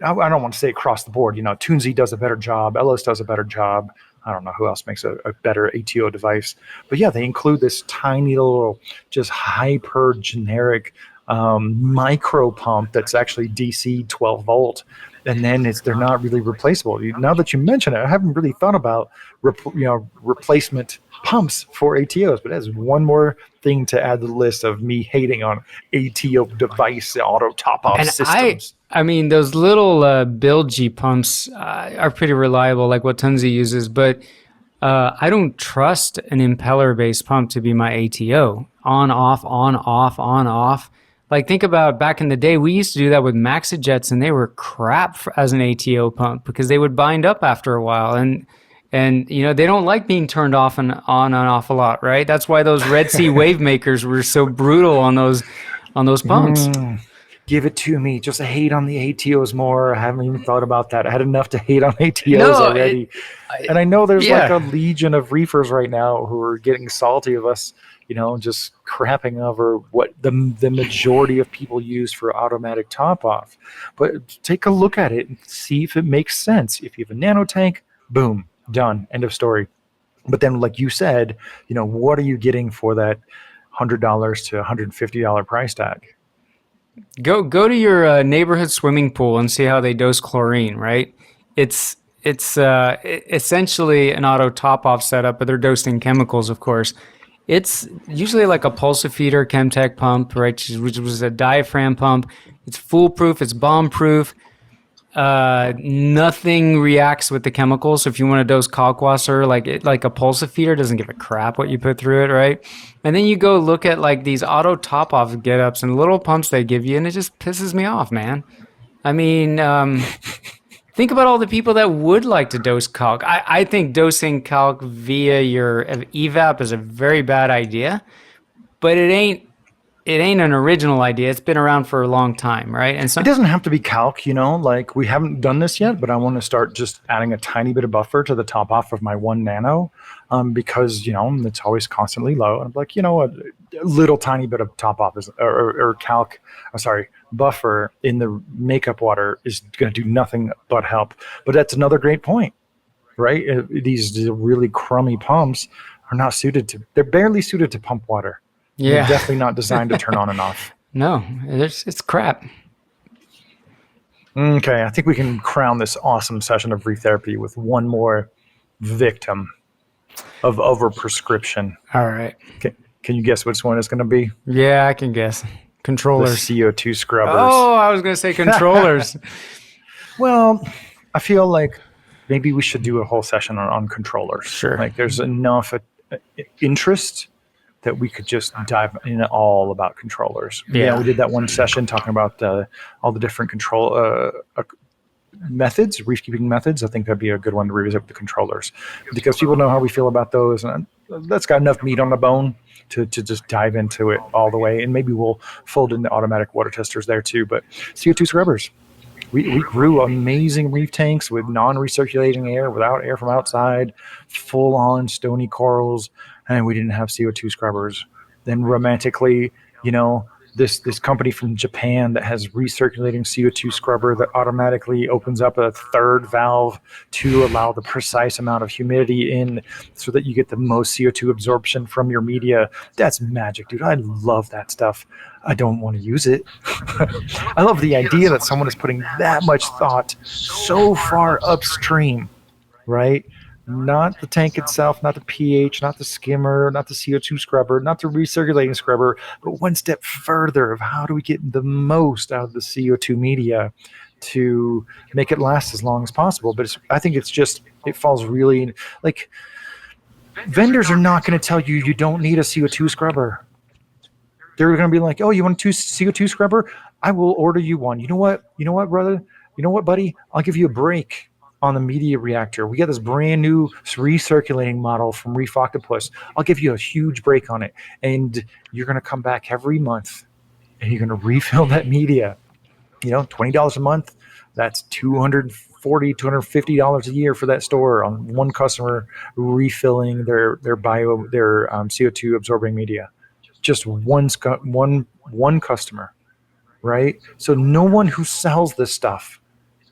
I don't want to say across the board. Toonsy does a better job. Ellis does a better job. I don't know who else makes a better ATO device. But yeah, they include this tiny little, just hyper generic micro pump that's actually DC 12 volt, and then they're not really replaceable. Now that you mention it, I haven't really thought about replacement pumps for ATOs, but that's one more thing to add to the list of me hating on ATO device auto top off systems. Those little Bilgy pumps are pretty reliable, like what Tunzi uses, but I don't trust an impeller-based pump to be my ATO. On, off, on, off, on, off. Like, think about back in the day, we used to do that with Maxijets, and they were crap as an ATO pump because they would bind up after a while. And they don't like being turned off and on and off a lot, right? That's why those Red Sea wave makers were so brutal on those pumps. Give it to me. Just hate on the ATOs more. I haven't even thought about that. I had enough to hate on ATOs already. And I know there's like a legion of reefers right now who are getting salty of us, just crapping over what the majority of people use for automatic top off. But take a look at it and see if it makes sense. If you have a nano tank, boom, done. End of story. But then, like you said, what are you getting for that $100 to $150 price tag? Go to your neighborhood swimming pool and see how they dose chlorine, right? It's essentially an auto top-off setup, but they're dosing chemicals, of course. It's usually like a pulsifeeder Chemtech pump, right, which was a diaphragm pump. It's foolproof. It's bomb-proof. Nothing reacts with the chemicals. So if you want to dose Kalkwasser, like a pulsifeeder doesn't give a crap what you put through it, right? And then you go look at like these auto top-off get-ups and little pumps they give you, and it just pisses me off, man. I mean, think about all the people that would like to dose calc. I think dosing calc via your evap is a very bad idea, but it ain't an original idea. It's been around for a long time, right? And so it doesn't have to be calc, like we haven't done this yet, but I want to start just adding a tiny bit of buffer to the top off of my 1 nano because, it's always constantly low. And I'm like, a little tiny bit of top off is, or calc, buffer in the makeup water is going to do nothing but help. But that's another great point, right? These really crummy pumps are not they're barely suited to pump water. Yeah. They're definitely not designed to turn on and off. No, it's crap. Okay, I think we can crown this awesome session of Reef Therapy with one more victim of overprescription. All right. Can you guess which one it's going to be? Yeah, I can guess. Controllers. The CO2 scrubbers. Oh, I was going to say controllers. Well, I feel like maybe we should do a whole session on controllers. Sure. Like there's enough interest that we could just dive in all about controllers. Yeah, we did that one session talking about all the different control methods, reef keeping methods. I think that'd be a good one to revisit the controllers because people know how we feel about those, and that's got enough meat on the bone to just dive into it all the way. And maybe we'll fold in the automatic water testers there too. But CO2 scrubbers. We grew amazing reef tanks with non-recirculating air, without air from outside, full-on stony corals, and we didn't have CO2 scrubbers. Then romantically, this company from Japan that has recirculating CO2 scrubber that automatically opens up a third valve to allow the precise amount of humidity in so that you get the most CO2 absorption from your media. That's magic, dude. I love that stuff. I don't want to use it. I love the idea that someone is putting that much thought so far upstream, right? Not the tank itself, not the pH, not the skimmer, not the CO2 scrubber, not the recirculating scrubber, but one step further of how do we get the most out of the CO2 media to make it last as long as possible. But I think it falls really, like, vendors are not going to tell you don't need a CO2 scrubber. They're going to be like, oh, you want a CO2 scrubber? I will order you one. You know what, brother? You know what, buddy? I'll give you a break on the media reactor. We got this brand new recirculating model from Reef Octopus. I'll give you a huge break on it. And you're going to come back every month and you're going to refill that media. $20 a month. That's $240, $250 a year for that store on one customer refilling their CO2 absorbing media. Just one customer, right? So no one who sells this stuff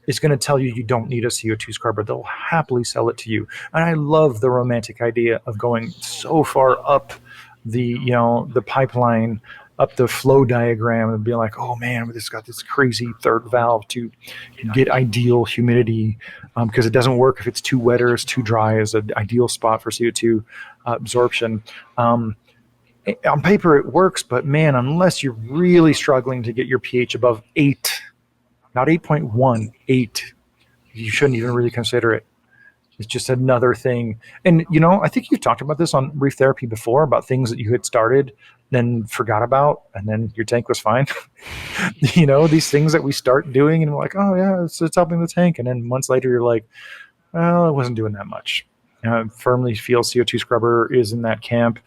is going to tell you don't need a CO2 scrubber. They'll happily sell it to you. And I love the romantic idea of going so far up the pipeline, up the flow diagram and being like, oh man, this got this crazy third valve to get ideal humidity because it doesn't work if it's too wet or it's too dry as an ideal spot for CO2 absorption. On paper it works, but man, unless you're really struggling to get your pH above 8, not 8.1, 8, you shouldn't even really consider it. It's just another thing. And, I think you've talked about this on Reef Therapy before about things that you had started, then forgot about, and then your tank was fine. These things that we start doing and we're like, oh, yeah, it's helping the tank. And then months later, you're like, well, it wasn't doing that much. Firmly feel CO2 scrubber is in that camp.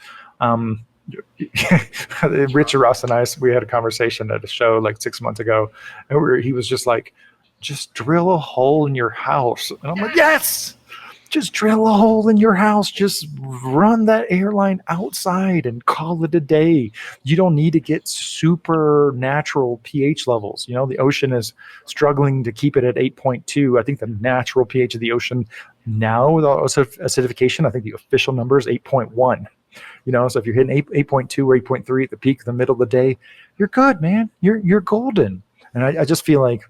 Richard Ross and we had a conversation at a show like 6 months ago, and he was just like, just drill a hole in your house. And I'm like, yes, just drill a hole in your house. Just run that airline outside and call it a day. You don't need to get super natural pH levels. The ocean is struggling to keep it at 8.2. I think the natural pH of the ocean now with acidification, I think the official number is 8.1. So if you're hitting 8.2 or 8.3 at the peak, the middle of the day, you're good, man. You're golden. And I just feel like,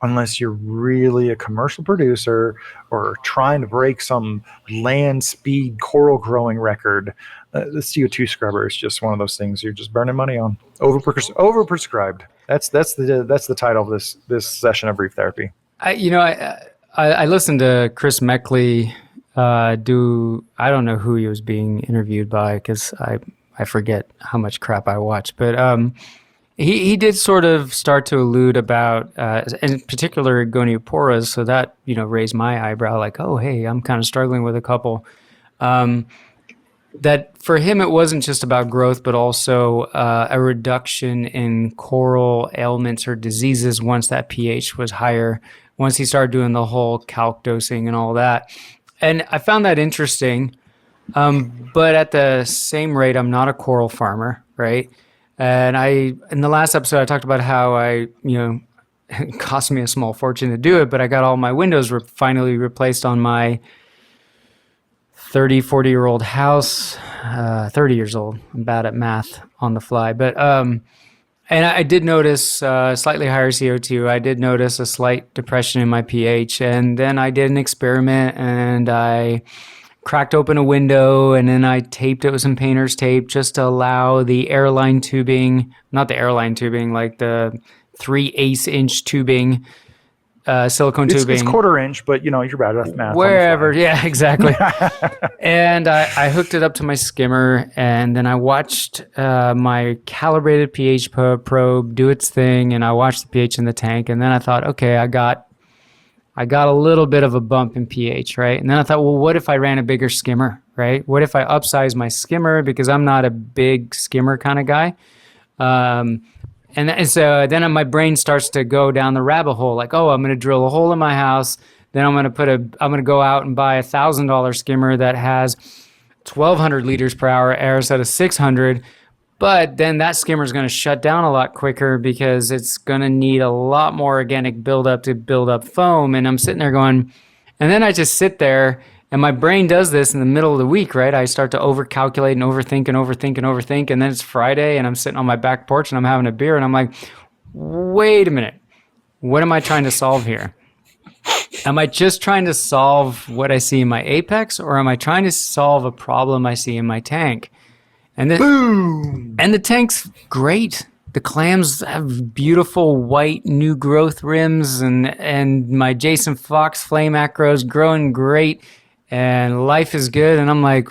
unless you're really a commercial producer or trying to break some land speed coral growing record, the CO2 scrubber is just one of those things you're just burning money on. Overprescribed. That's the title of this session of Reef Therapy. I listened to Chris Meckley I don't know who he was being interviewed by, because I forget how much crap I watch, but he did sort of start to allude about, in particular, gonioporas, so that, raised my eyebrow, like, oh, hey, I'm kind of struggling with a couple. That for him, it wasn't just about growth, but also a reduction in coral ailments or diseases once that pH was higher, once he started doing the whole calc dosing and all that. And I found that interesting, but at the same rate, I'm not a coral farmer, right? And in the last episode, I talked about how it cost me a small fortune to do it, but I got all my windows finally replaced on my 40-year-old house, 30 years old. I'm bad at math on the fly, but and I did notice slightly higher CO2. I did notice a slight depression in my pH, and then I did an experiment, and I cracked open a window, and then I taped it with some painter's tape just to allow the airline tubing, not the airline tubing, like the 3/8 inch tubing, silicone tubing. It's 1/4 inch, but you're bad at math. Wherever, yeah, exactly. And I hooked it up to my skimmer, and then I watched my calibrated pH probe do its thing, and I watched the pH in the tank, and then I thought, okay, I got a little bit of a bump in pH, right? And then I thought, well, what if I ran a bigger skimmer, right? What if I upsize my skimmer, because I'm not a big skimmer kind of guy. And so then my brain starts to go down the rabbit hole, like, oh, I'm going to drill a hole in my house. Then I'm going to go out and buy $1,000 skimmer that has 1,200 liters per hour air instead of 600. But then that skimmer is going to shut down a lot quicker because it's going to need a lot more organic buildup to build up foam. And I'm sitting there going, and then I just sit there, and my brain does this in the middle of the week, right? I start to overcalculate and overthink. And then it's Friday, and I'm sitting on my back porch, and I'm having a beer, and I'm like, wait a minute. What am I trying to solve here? Am I just trying to solve what I see in my apex, or am I trying to solve a problem I see in my tank? And Boom! And the tank's great. The clams have beautiful white new growth rims, and my Jason Fox flame acro is growing great, and life is good. And I'm like,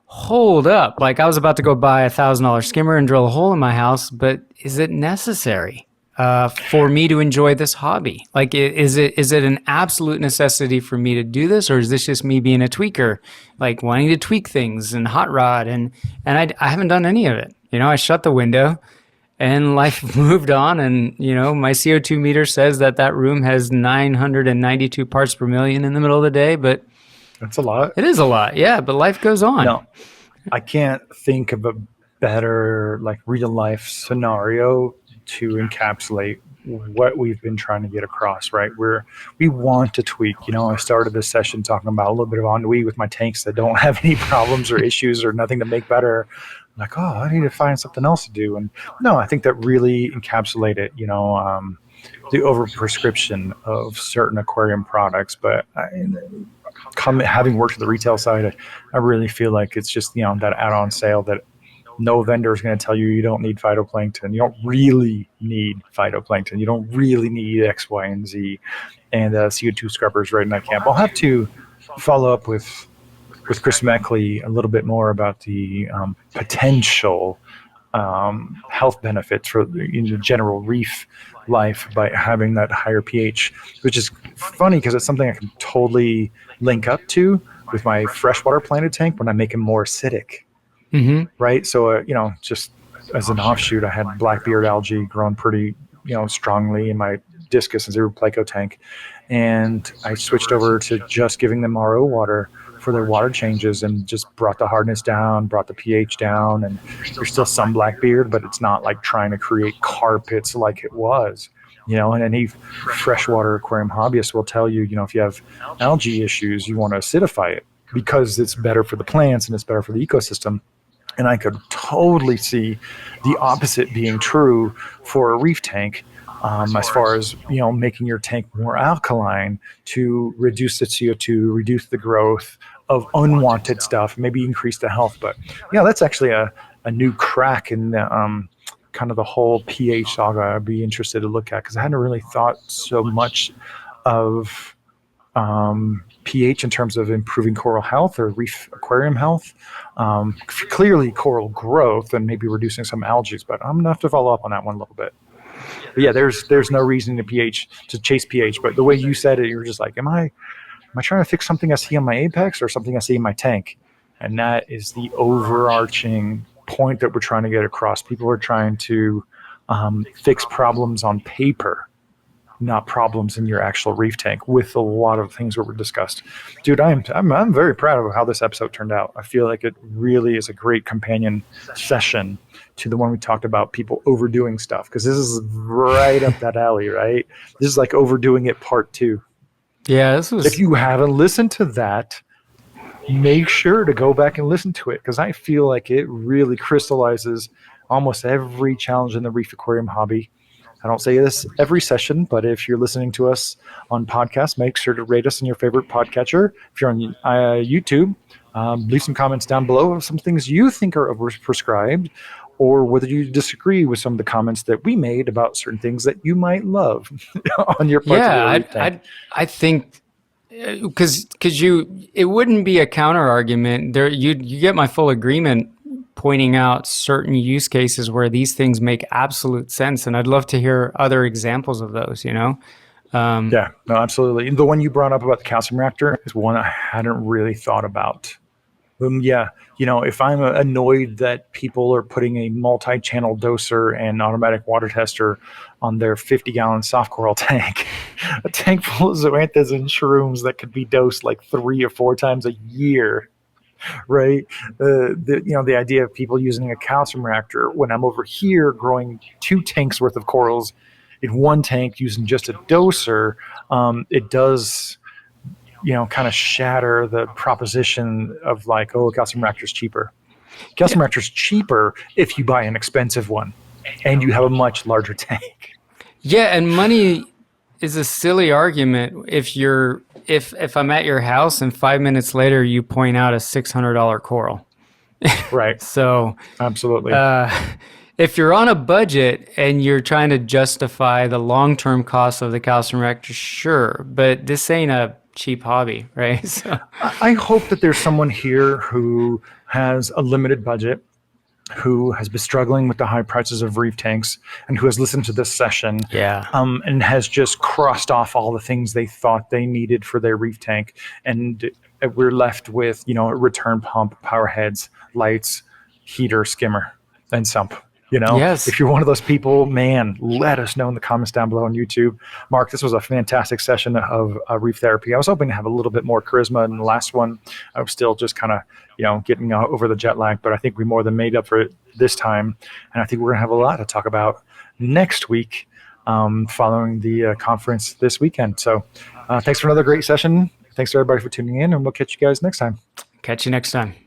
hold up. Like, I was about to go buy $1,000 skimmer and drill a hole in my house, but is it necessary for me to enjoy this hobby? Like, is it an absolute necessity for me to do this, or is this just me being a tweaker, like wanting to tweak things and hot rod? And I haven't done any of it. I shut the window, and life moved on. And, my CO2 meter says that room has 992 parts per million in the middle of the day, but that's a lot. It is a lot, yeah, but life goes on. No, I can't think of a better real life scenario to encapsulate what we've been trying to get across, right? We want to tweak. I started this session talking about a little bit of ennui with my tanks that don't have any problems or issues or nothing to make better. I'm like, oh, I need to find something else to do. And no, I think that really encapsulated, the overprescription of certain aquarium products. But having worked at the retail side, I really feel like it's just, that add-on sale that no vendor is going to tell you you don't need phytoplankton. You don't really need phytoplankton. You don't really need X, Y, and Z. and CO2 Scrubbers right in that camp. I'll have to follow up with Chris Meckley a little bit more about the potential health benefits for the general reef life by having that higher pH, which is funny because it's something I can totally link up to with my freshwater planted tank when I make them more acidic. Mm-hmm. Right. So, just as an offshoot, I had blackbeard algae growing pretty, strongly in my discus and zero pleco tank. And I switched over to just giving them RO water for their water changes and just brought the hardness down, brought the pH down. And there's still some blackbeard, but it's not like trying to create carpets like it was. And any freshwater aquarium hobbyist will tell you, if you have algae issues, you want to acidify it because it's better for the plants and it's better for the ecosystem. And I could totally see the opposite being true for a reef tank, as far as, making your tank more alkaline to reduce the CO2, reduce the growth of unwanted stuff, maybe increase the health. But yeah, that's actually a new crack in the, kind of the whole pH saga I'd be interested to look at, because I hadn't really thought so much of pH in terms of improving coral health or reef aquarium health. Clearly coral growth and maybe reducing some algae, but I'm gonna have to follow up on that one a little bit. But yeah, there's no reason to chase pH, but the way you said it, you were just like, am I trying to fix something I see on my apex or something I see in my tank? And that is the overarching point that we're trying to get across. People are trying to fix problems on paper, not problems in your actual reef tank, with a lot of things that were discussed. Dude, I'm very proud of how this episode turned out. I feel like it really is a great companion session to the one we talked about people overdoing stuff, because this is right up that alley, right? This is like overdoing it part 2. Yeah, this was. If you haven't listened to that, make sure to go back and listen to it, because I feel like it really crystallizes almost every challenge in the reef aquarium hobby. I don't say this every session, but if you're listening to us on podcast, make sure to rate us on your favorite podcatcher. If you're on YouTube, leave some comments down below of some things you think are overprescribed, or whether you disagree with some of the comments that we made about certain things that you might love on your particular reef tank. I think because it wouldn't be a counter argument there. You get my full agreement pointing out certain use cases where these things make absolute sense, and I'd love to hear other examples of those. Yeah, no, absolutely. The one you brought up about the calcium reactor is one I hadn't really thought about. Yeah, if I'm annoyed that people are putting a multi-channel doser and automatic water tester on their 50-gallon soft coral tank, a tank full of zoanthus and shrooms that could be dosed like 3 or 4 times a year, right? The idea of people using a calcium reactor when I'm over here growing 2 tanks worth of corals in one tank using just a doser, it does kind of shatter the proposition of like, oh, calcium reactor is cheaper. Calcium reactor is cheaper if you buy an expensive one and you have a much larger tank. Yeah, and money is a silly argument if I'm at your house and 5 minutes later you point out a $600 coral. Right. So absolutely. If you're on a budget and you're trying to justify the long-term cost of the calcium reactor, sure, but this ain't a cheap hobby, right? So. I hope that there's someone here who has a limited budget, who has been struggling with the high prices of reef tanks, and who has listened to this session, and has just crossed off all the things they thought they needed for their reef tank, and we're left with a return pump, power heads, lights, heater, skimmer, and sump. Yes. If you're one of those people, man, let us know in the comments down below on YouTube. Mark, this was a fantastic session of reef therapy. I was hoping to have a little bit more charisma in the last one. I was still just kind of, getting over the jet lag, but I think we more than made up for it this time. And I think we're going to have a lot to talk about next week, following the conference this weekend. So thanks for another great session. Thanks to everybody for tuning in, and we'll catch you guys next time. Catch you next time.